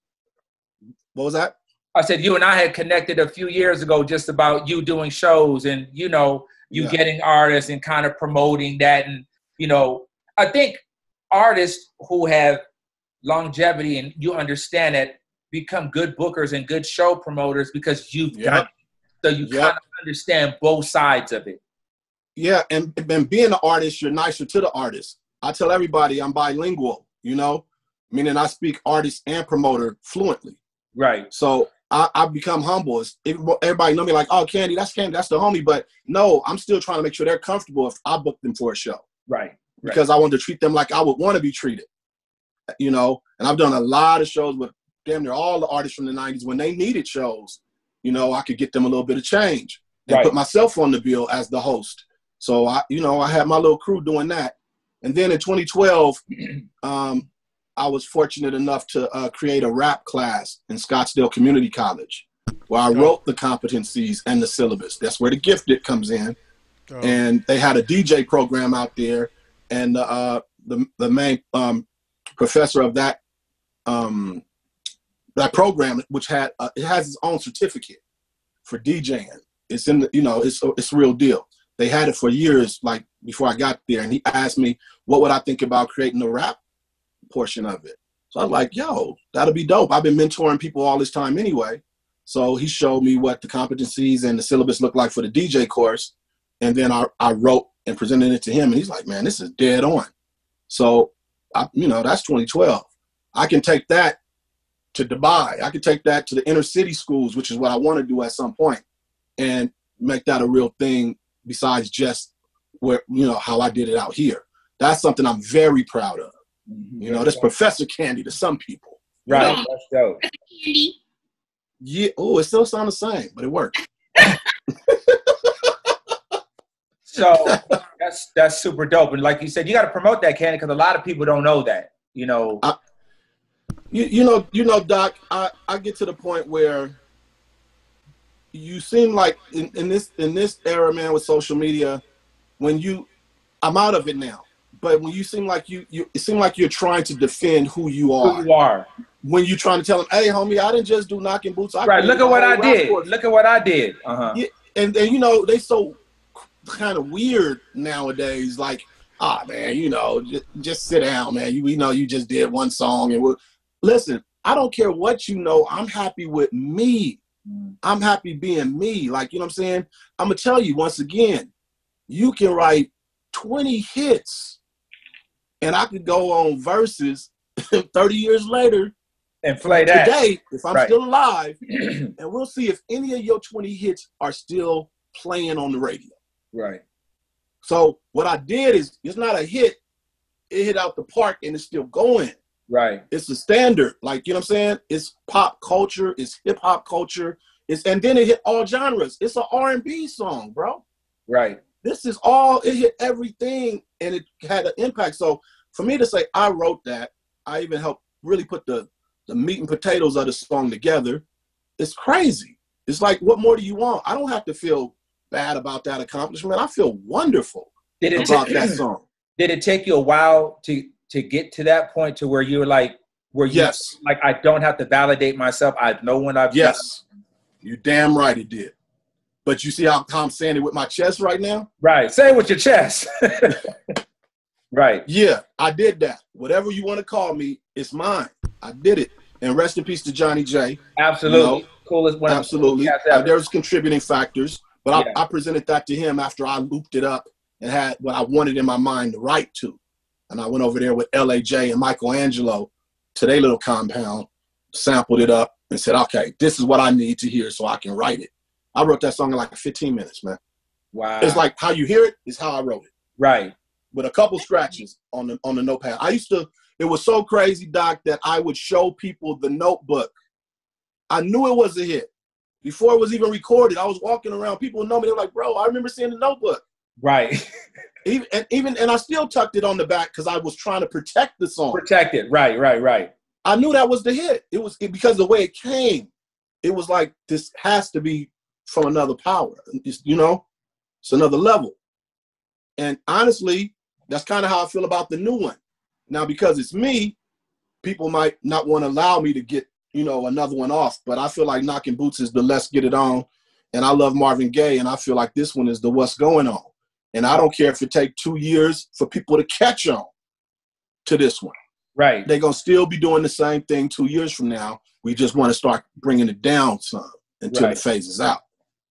What was that? I said you and I had connected a few years ago just about you doing shows and getting artists and kind of promoting that. And, I think artists who have longevity and you understand it become good bookers and good show promoters because you've done it. So you kind of understand both sides of it. Yeah, and being an artist, you're nicer to the artist. I tell everybody I'm bilingual, meaning I speak artist and promoter fluently. Right. So I've become humble. Everybody know me like, oh, Candy, that's the homie. But no, I'm still trying to make sure they're comfortable if I book them for a show. Right. Because I want to treat them like I would want to be treated. And I've done a lot of shows with damn near all the artists from the 90s. When they needed shows, I could get them a little bit of change and put myself on the bill as the host. So I had my little crew doing that. And then in 2012, I was fortunate enough to create a rap class in Scottsdale Community College where I wrote the competencies and the syllabus. That's where the gifted comes in. Oh. And they had a DJ program out there. And the main professor of that program, which it has its own certificate for DJing. It's in the, it's a real deal. They had it for years, like before I got there. And he asked me, what would I think about creating the rap portion of it? So I'm like, yo, that'll be dope. I've been mentoring people all this time anyway. So he showed me what the competencies and the syllabus looked like for the DJ course. And then I wrote and presented it to him. And he's like, man, this is dead on. So, that's 2012. I can take that to Dubai. I can take that to the inner city schools, which is what I want to do at some point, and make that a real thing besides just where, how I did it out here. That's something I'm very proud of. Mm-hmm. That's Professor Candy to some people. Right. That's dope. Candy. Yeah. Oh, it still sounds the same, but it worked. So that's super dope. And like you said, you got to promote that, Candy, because a lot of people don't know that, Doc, I get to the point where you seem like in this era, man, with social media, I'm out of it now. but when you seem like it seems like you're trying to defend who you are. Who you are. When you're trying to tell them, hey, homie, I didn't just do Knocking Boots. Right. Look at what I did. Look at what I did. Yeah, and you know, they so kind of weird nowadays. Like, man, you know, just sit down, man. We know you just did one song, and listen. I don't care what you know. I'm happy with me. I'm happy being me. Like, you know what I'm saying? I'm gonna tell you once again, you can write 20 hits, and I could go on Versus 30 years later. And play that today, if I'm still alive, and we'll see if any of your 20 hits are still playing on the radio. Right. So what I did is, it's not a hit. It hit out the park and it's still going. Right. It's a standard. Like, you know what I'm saying? It's pop culture. It's hip hop culture. And then it hit all genres. It's an R&B song, bro. Right. This is it hit everything, and it had an impact. So for me to say I wrote that, I even helped really put the meat and potatoes of the song together. It's crazy. It's like, what more do you want? I don't have to feel bad about that accomplishment. I feel wonderful about that song. Did it take you a while to get to that point to where you were like, yes, like, I don't have to validate myself. I know when I've yes, you damn right it did. But you see how I'm saying it with my chest right now? Right. Say it with your chest. Right. Yeah, I did that. Whatever you want to call me, it's mine. I did it. And rest in peace to Johnny J. Absolutely. You know, coolest one. Absolutely. There's contributing factors. But I presented that to him after I looped it up and had what I wanted in my mind to write to. And I went over there with LAJ and Michelangelo to their little compound, sampled it up, and said, okay, this is what I need to hear so I can write it. I wrote that song in like 15 minutes, man. Wow. It's like how you hear it is how I wrote it. Right. With a couple scratches on the notepad. It was so crazy, Doc, that I would show people the notebook. I knew it was a hit. Before it was even recorded, I was walking around. People would know me. They were like, bro, I remember seeing the notebook. Right. And I still tucked it on the back because I was trying to protect the song. Protect it. Right. I knew that was the hit. Because the way it came, it was like, this has to be from another power. It's another level. And honestly, that's kind of how I feel about the new one. Now, because it's me, people might not want to allow me to get, another one off. But I feel like Knocking Boots is the Let's Get It On. And I love Marvin Gaye. And I feel like this one is the What's Going On. And I don't care if it takes 2 years for people to catch on to this one. Right. They're going to still be doing the same thing 2 years from now. We just want to start bringing it down some until it phases out.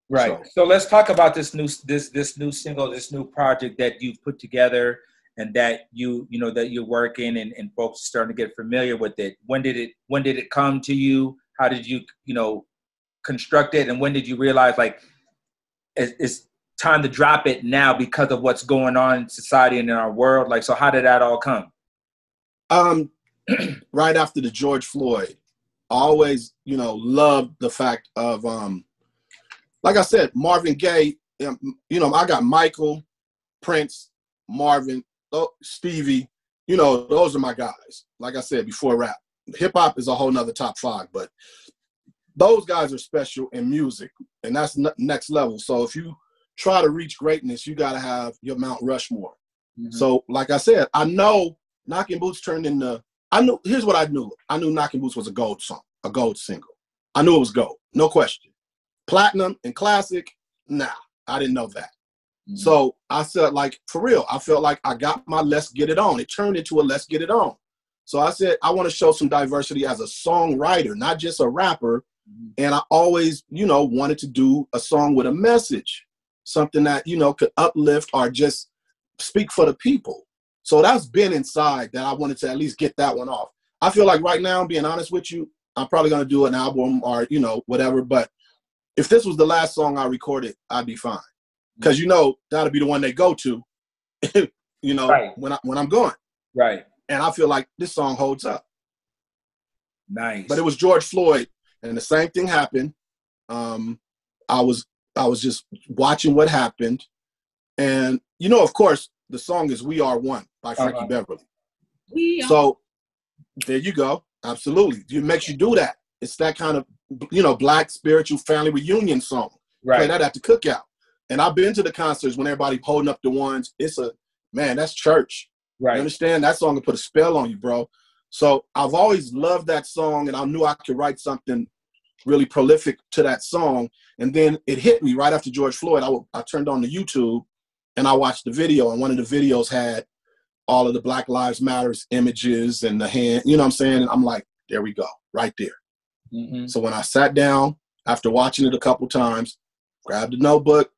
Right. So let's talk about this new single, this new project that you've put together and that that you're working and folks are starting to get familiar with it. When did it come to you? How did you, construct it? And when did you realize like it's time to drop it now because of what's going on in society and in our world? Like, so how did that all come? Right after the George Floyd, I always, loved the fact of, like I said, Marvin Gaye, I got Michael, Prince, Marvin, Stevie, those are my guys. Like I said, before rap. Hip hop is a whole nother top 5, but those guys are special in music, and that's next level. So if you try to reach greatness, you got to have your Mount Rushmore. Mm-hmm. So like I said, I know Knocking Boots turned into, here's what I knew. I knew Knocking Boots was a gold song, a gold single. I knew it was gold, no question. Platinum and classic, nah, I didn't know that. Mm-hmm. So I said, like, for real, I felt like I got my Let's Get It On. It turned into a Let's Get It On. So I said, I want to show some diversity as a songwriter, not just a rapper. Mm-hmm. And I always, wanted to do a song with a message, something that, could uplift or just speak for the people. So that's been inside that I wanted to at least get that one off. I feel like right now, being honest with you, I'm probably going to do an album or, whatever. But if this was the last song I recorded, I'd be fine. Because, that'll be the one they go to, right. when I'm going. Right. And I feel like this song holds up. Nice. But it was George Floyd, and the same thing happened. I was just watching what happened. And, of course, the song is We Are One by Frankie Beverly. So there you go. Absolutely. It makes you do that. It's that kind of, Black spiritual family reunion song. Right. Play that at the cookout. And I've been to the concerts when everybody holding up the ones. That's church. Right. You understand? That song will put a spell on you, bro. So I've always loved that song, and I knew I could write something really prolific to that song. And then it hit me right after George Floyd. I turned on the YouTube and I watched the video, and one of the videos had all of the Black Lives Matters images and the hand, you know what I'm saying? And I'm like, there we go, right there. Mm-hmm. So when I sat down after watching it a couple times, grabbed a notebook,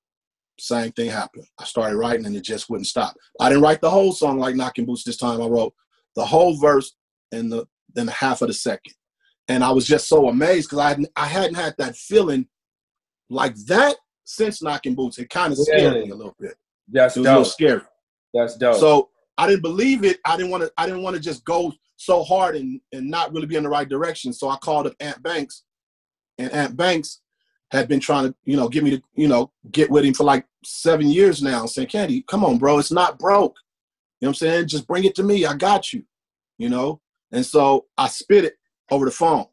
same thing happened. I started writing and it just wouldn't stop. I didn't write the whole song like Knocking Boots this time. I wrote the whole verse and then half of the second. And I was just so amazed because I hadn't had that feeling like that since Knocking Boots. It kind of scared me a little bit. That's it was dope. A little scary. That's dope. So I didn't believe it. I didn't want to just go so hard and not really be in the right direction. So I called up Aunt Banks, and Aunt Banks had been trying to, get me to, get with him for like 7 years now, saying, Candy, come on, bro, it's not broke. You know what I'm saying? Just bring it to me. I got you, And so I spit it over the phone.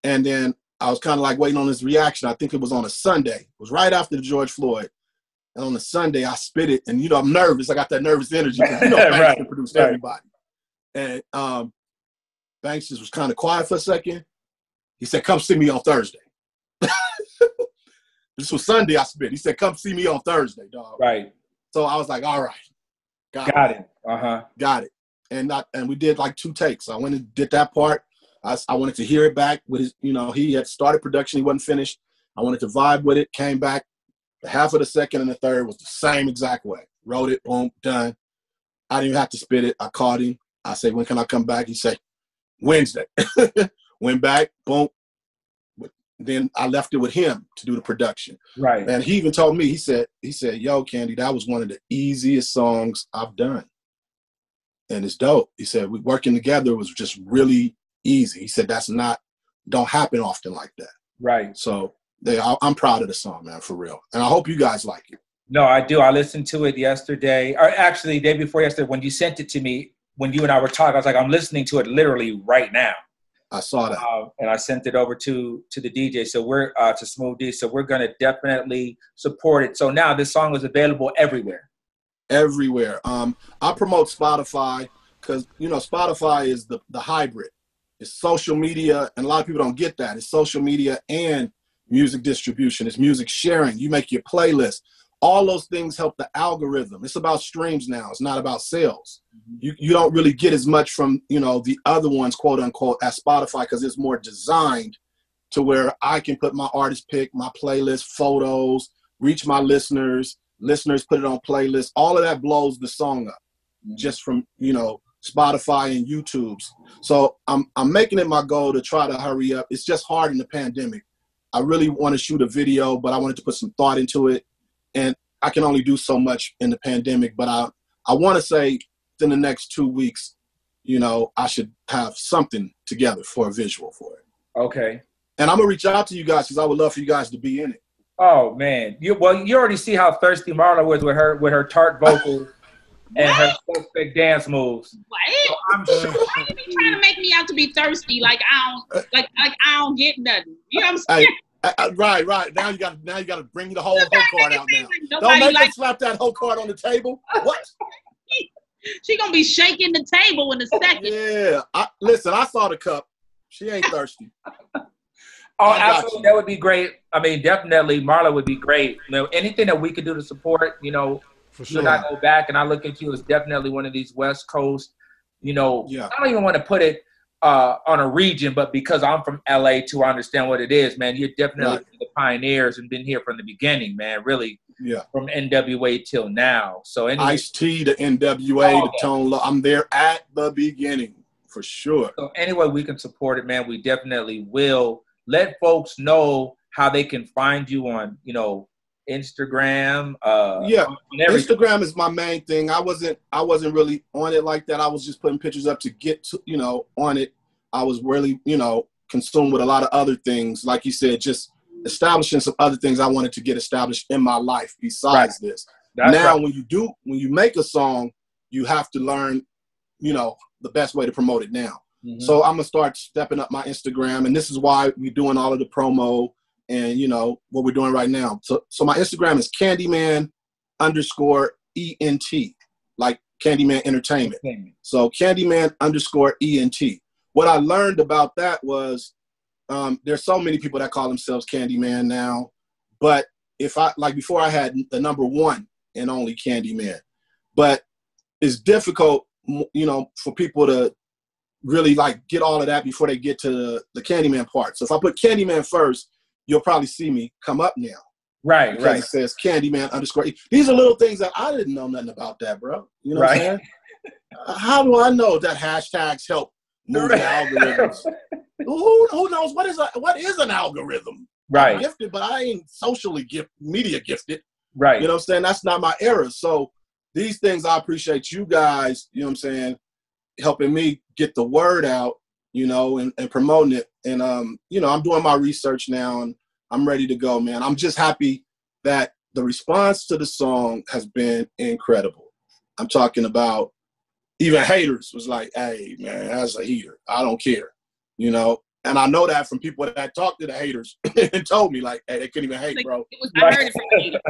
And then I was kind of like waiting on his reaction. I think it was on a Sunday. It was right after the George Floyd. And on a Sunday, I spit it. And, I'm nervous. I got that nervous energy because, Banks right. can produce everybody. And Banks just was kind of quiet for a second. He said, come see me on Thursday. This was Sunday I spit. He said, come see me on Thursday, dog. Right. So I was like, all right. Got it. Uh-huh. Got it. And we did like 2 takes. I went and did that part. I wanted to hear it back with his, he had started production. He wasn't finished. I wanted to vibe with it. Came back. The half of the second and the third was the same exact way. Wrote it, boom, done. I didn't even have to spit it. I called him. I said, when can I come back? He said, Wednesday. Went back, boom. Then I left it with him to do the production. Right. And he even told me, he said, yo, Candy, that was one of the easiest songs I've done. And it's dope. He said, we working together was just really easy. He said, don't happen often like that. Right. So I'm proud of the song, man, for real. And I hope you guys like it. No, I do. I listened to it yesterday, or actually the day before yesterday when you sent it to me, when you and I were talking, I was like, I'm listening to it literally right now. I saw that. And I sent it over to the DJ. So we're to Smooth D. So we're going to definitely support it. So now this song is available everywhere. Everywhere. I promote Spotify because, Spotify is the hybrid. It's social media, and a lot of people don't get that. It's social media and music distribution. It's music sharing. You make your playlist. All those things help the algorithm. It's about streams now. It's not about sales. You don't really get as much from, the other ones, quote unquote, at Spotify because it's more designed to where I can put my artist pick, my playlist, photos, reach my listeners put it on playlists. All of that blows the song up just from, Spotify and YouTube's. So I'm making it my goal to try to hurry up. It's just hard in the pandemic. I really want to shoot a video, but I wanted to put some thought into it. And I can only do so much in the pandemic, but I want to say in the next 2 weeks, I should have something together for a visual for it. Okay. And I'm going to reach out to you guys because I would love for you guys to be in it. Oh, man. You already see how thirsty Marla was with her tart vocals and her suspect dance moves. What? So why you be trying to make me out to be thirsty like I don't get nothing? You know what I'm saying? Right. Now you got to bring the whole card out now. Don't make her slap that whole card on the table. What? She gonna be shaking the table in a second. Yeah. Listen, I saw the cup. She ain't thirsty. Oh, absolutely. That would be great. I mean, definitely Marla would be great. Anything that we could do to support, for sure. You and I go back, and I look at you as definitely one of these West Coast, I don't even want to put it on a region, but because I'm from LA too, I understand what it is, man. You're definitely the pioneers and been here from the beginning, man. Really, from NWA till now. So Ice-T to NWA to Tone Loc, I'm there at the beginning for sure. So anyway, we can support it, man. We definitely will. Let folks know how they can find you on, Instagram. Instagram is my main thing. I wasn't really on it like that. I was just putting pictures up to get to, on it. I was really, consumed with a lot of other things. Like you said, just establishing some other things I wanted to get established in my life besides this. Now, when you make a song, you have to learn, the best way to promote it now. Mm-hmm. So I'm going to start stepping up my Instagram, and this is why we're doing all of the promo and, what we're doing right now. So my Instagram is Candyman_ENT, like Candyman Entertainment. So Candyman _ENT. What I learned about that was there's so many people that call themselves Candyman now, but before I had the number one and only Candyman, but it's difficult, for people to really get all of that before they get to the Candyman part. So if I put Candyman first, you'll probably see me come up now. Right, because it says Candyman _. These are little things that I didn't know nothing about that, bro. You know what I'm saying? How do I know that hashtags help move the algorithms? Who knows what is an algorithm? Right. I'm gifted, but I ain't socially media gifted. Right. You know what I'm saying? That's not my era. So these things, I appreciate you guys, you know what I'm saying, helping me get the word out, and promoting it. And, I'm doing my research now and I'm ready to go, man. I'm just happy that the response to the song has been incredible. I'm talking about even haters was like, hey, man, that's a heater. I don't care, And I know that from people that talked to the haters and told me, hey, they couldn't even hate, bro. I heard it from the haters.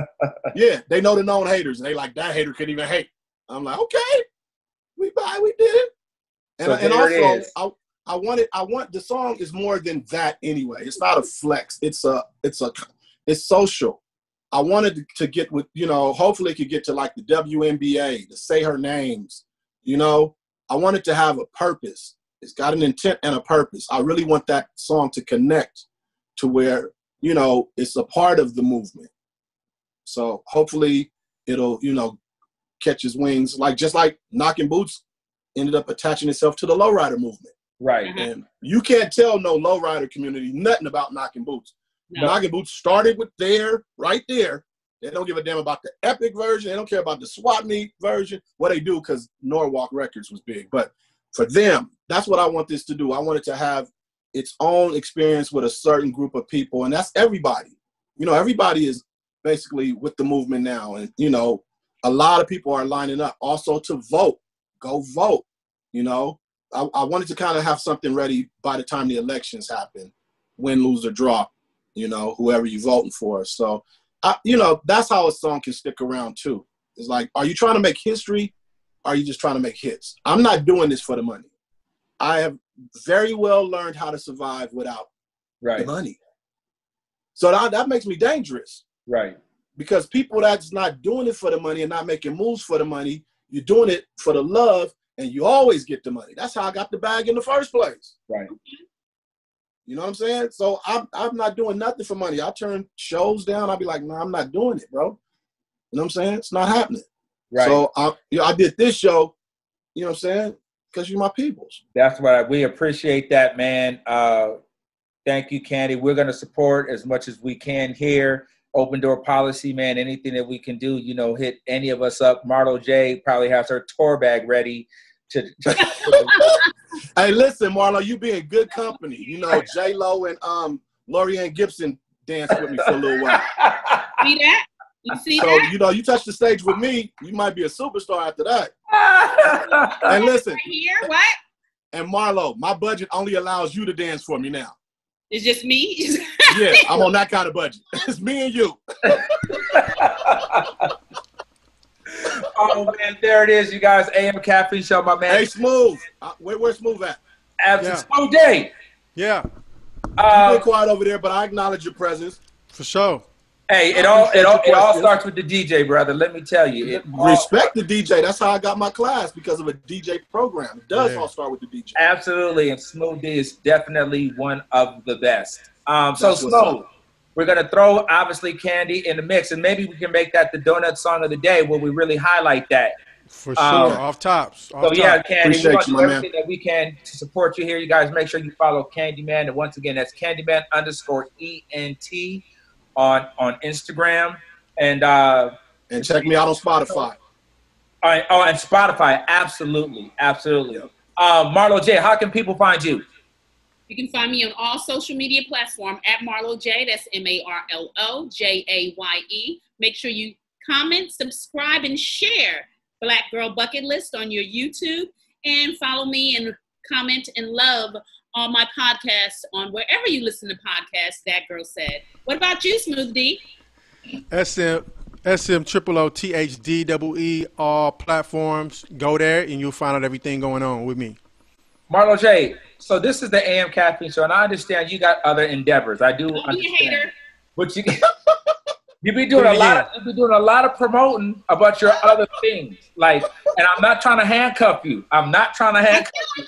Yeah, they know the known haters. And they like, that hater couldn't even hate. I'm like, okay, we did it. And, so and also, I want the song is more than that anyway. It's not a flex. It's social. I wanted to get with, hopefully it could get to the WNBA, to say her names, I want it to have a purpose. It's got an intent and a purpose. I really want that song to connect to where, it's a part of the movement. So hopefully it'll, catch his wings, just like Knocking Boots ended up attaching itself to the lowrider movement. Right. And you can't tell no lowrider community nothing about Knocking Boots. No. Knocking Boots started with right there. They don't give a damn about the epic version. They don't care about the swap meet version. What they do, because Norwalk Records was big. But for them, that's what I want this to do. I want it to have its own experience with a certain group of people. And that's everybody. Everybody is basically with the movement now. And, a lot of people are lining up also to vote. Go vote. I wanted to kind of have something ready by the time the elections happen, win, lose, or draw, whoever you're voting for. So, that's how a song can stick around too. It's like, are you trying to make history? Or are you just trying to make hits? I'm not doing this for the money. I have very well learned how to survive without the money. So that makes me dangerous. Right. Because people that's not doing it for the money and not making moves for the money, you're doing it for the love, and you always get the money. That's how I got the bag in the first place. Right. You know what I'm saying? So I'm not doing nothing for money. I turn shows down. I'll be like, no, I'm not doing it, bro. You know what I'm saying? It's not happening. Right. So I did this show, you know what I'm saying? Because you're my peoples. That's right. We appreciate that, man. Thank you, Candy. We're going to support as much as we can here. Open door policy, man. Anything that we can do, hit any of us up. Marlo J probably has her tour bag ready to Hey, listen, Marlo, you be in good company. J-Lo and Lorianne Gibson danced with me for a little while. See that? You see so, that? You touch the stage with me, you might be a superstar after that. And listen. Right here, what? And Marlo, my budget only allows you to dance for me now. It's just me? Yeah, I'm on that kind of budget. It's me and you. Oh, man, there it is, you guys. AM Caffeine Show, my man. Hey, Smooth. Where's Smooth at? Smooth Day. Yeah. You've been quiet over there, but I acknowledge your presence. For sure. Hey, it all starts with the DJ, brother. Let me tell you. Respect the DJ. That's how I got my class, because of a DJ program. It does all start with the DJ. Absolutely, and Smooth D is definitely one of the best. So Smooth, we're going to throw, obviously, Candy in the mix, and maybe we can make that the donut song of the day where we really highlight that. For sure, off tops. Yeah, Candy, we want to do everything that we can to support you here. You guys make sure you follow Candyman, and once again, that's Candyman _ENT on Instagram, and check me out on Spotify. All right, and Spotify, absolutely. Marlo J, how can people find you? You can find me on all social media platforms at Marlo J. That's MarloJaye. Make sure you comment, subscribe, and share Black Girl Bucket List on your YouTube, and follow me and comment and love all my podcasts on wherever you listen to podcasts. That Girl Said. What about you, Smooth D? SM SMOOTHDEE, all platforms. Go there and you'll find out everything going on with me. Marlo J, so this is the AM Caffeine Show, and I understand you got other endeavors. I do Don't be a understand. hater. But you be doing a lot of promoting about your other things. Like, and I'm not trying to handcuff you. I'm not trying to handcuff you.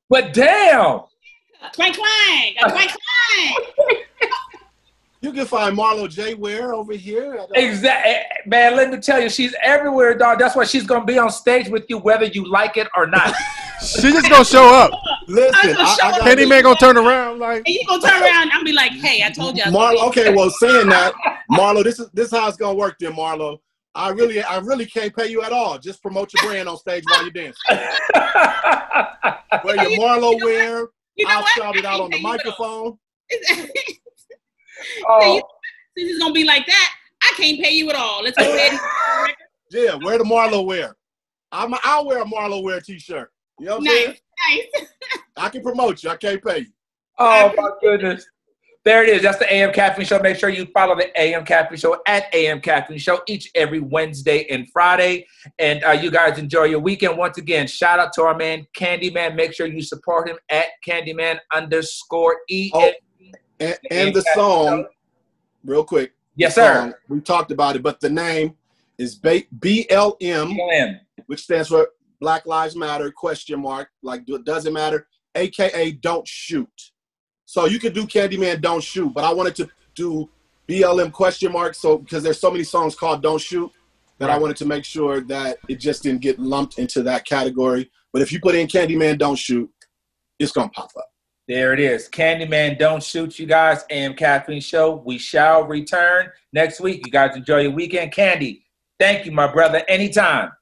But damn. Clank, clank. A clank, clank. You can find Marlo J. Ware over here. Exactly, man. Let me tell you, she's everywhere, dog. That's why she's gonna be on stage with you, whether you like it or not. She just gonna show up. Listen, Candyman gonna turn around like. And you gonna turn around and be like, "Hey, I told you." Marlo. Okay, well, saying that, Marlo, this is how it's gonna work, then, Marlo. I really can't pay you at all. Just promote your brand on stage while you're dancing. Wear your Marlo Ware. I'll shout it out on the microphone. Oh. Since it's gonna be like that, I can't pay you at all. Let's go ahead. Yeah, wear the Marlo Ware. I'll wear a Marlo Ware t-shirt. You know what I'm saying? Nice. I can promote you. I can't pay you. Oh my goodness. There it is. That's the AM Caffeine Show. Make sure you follow the AM Caffeine Show at AM Caffeine Show every Wednesday and Friday. And you guys enjoy your weekend. Once again, shout out to our man Candyman. Make sure you support him at Candyman_E. Oh, and the song, real quick. Yes, sir. We talked about it, but the name is BLM, which stands for Black Lives Matter, ? Like, does it matter? AKA Don't Shoot. So you could do Candyman Don't Shoot, but I wanted to do BLM ? So because there's so many songs called Don't Shoot that I wanted to make sure that it just didn't get lumped into that category. But if you put in Candyman Don't Shoot, it's gonna pop up. There it is. Candyman Don't Shoot, you guys. AM Caffeine Show. We shall return next week. You guys enjoy your weekend. Candy, thank you, my brother. Anytime.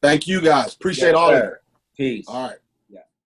Thank you guys. Appreciate all of it. Peace. All right.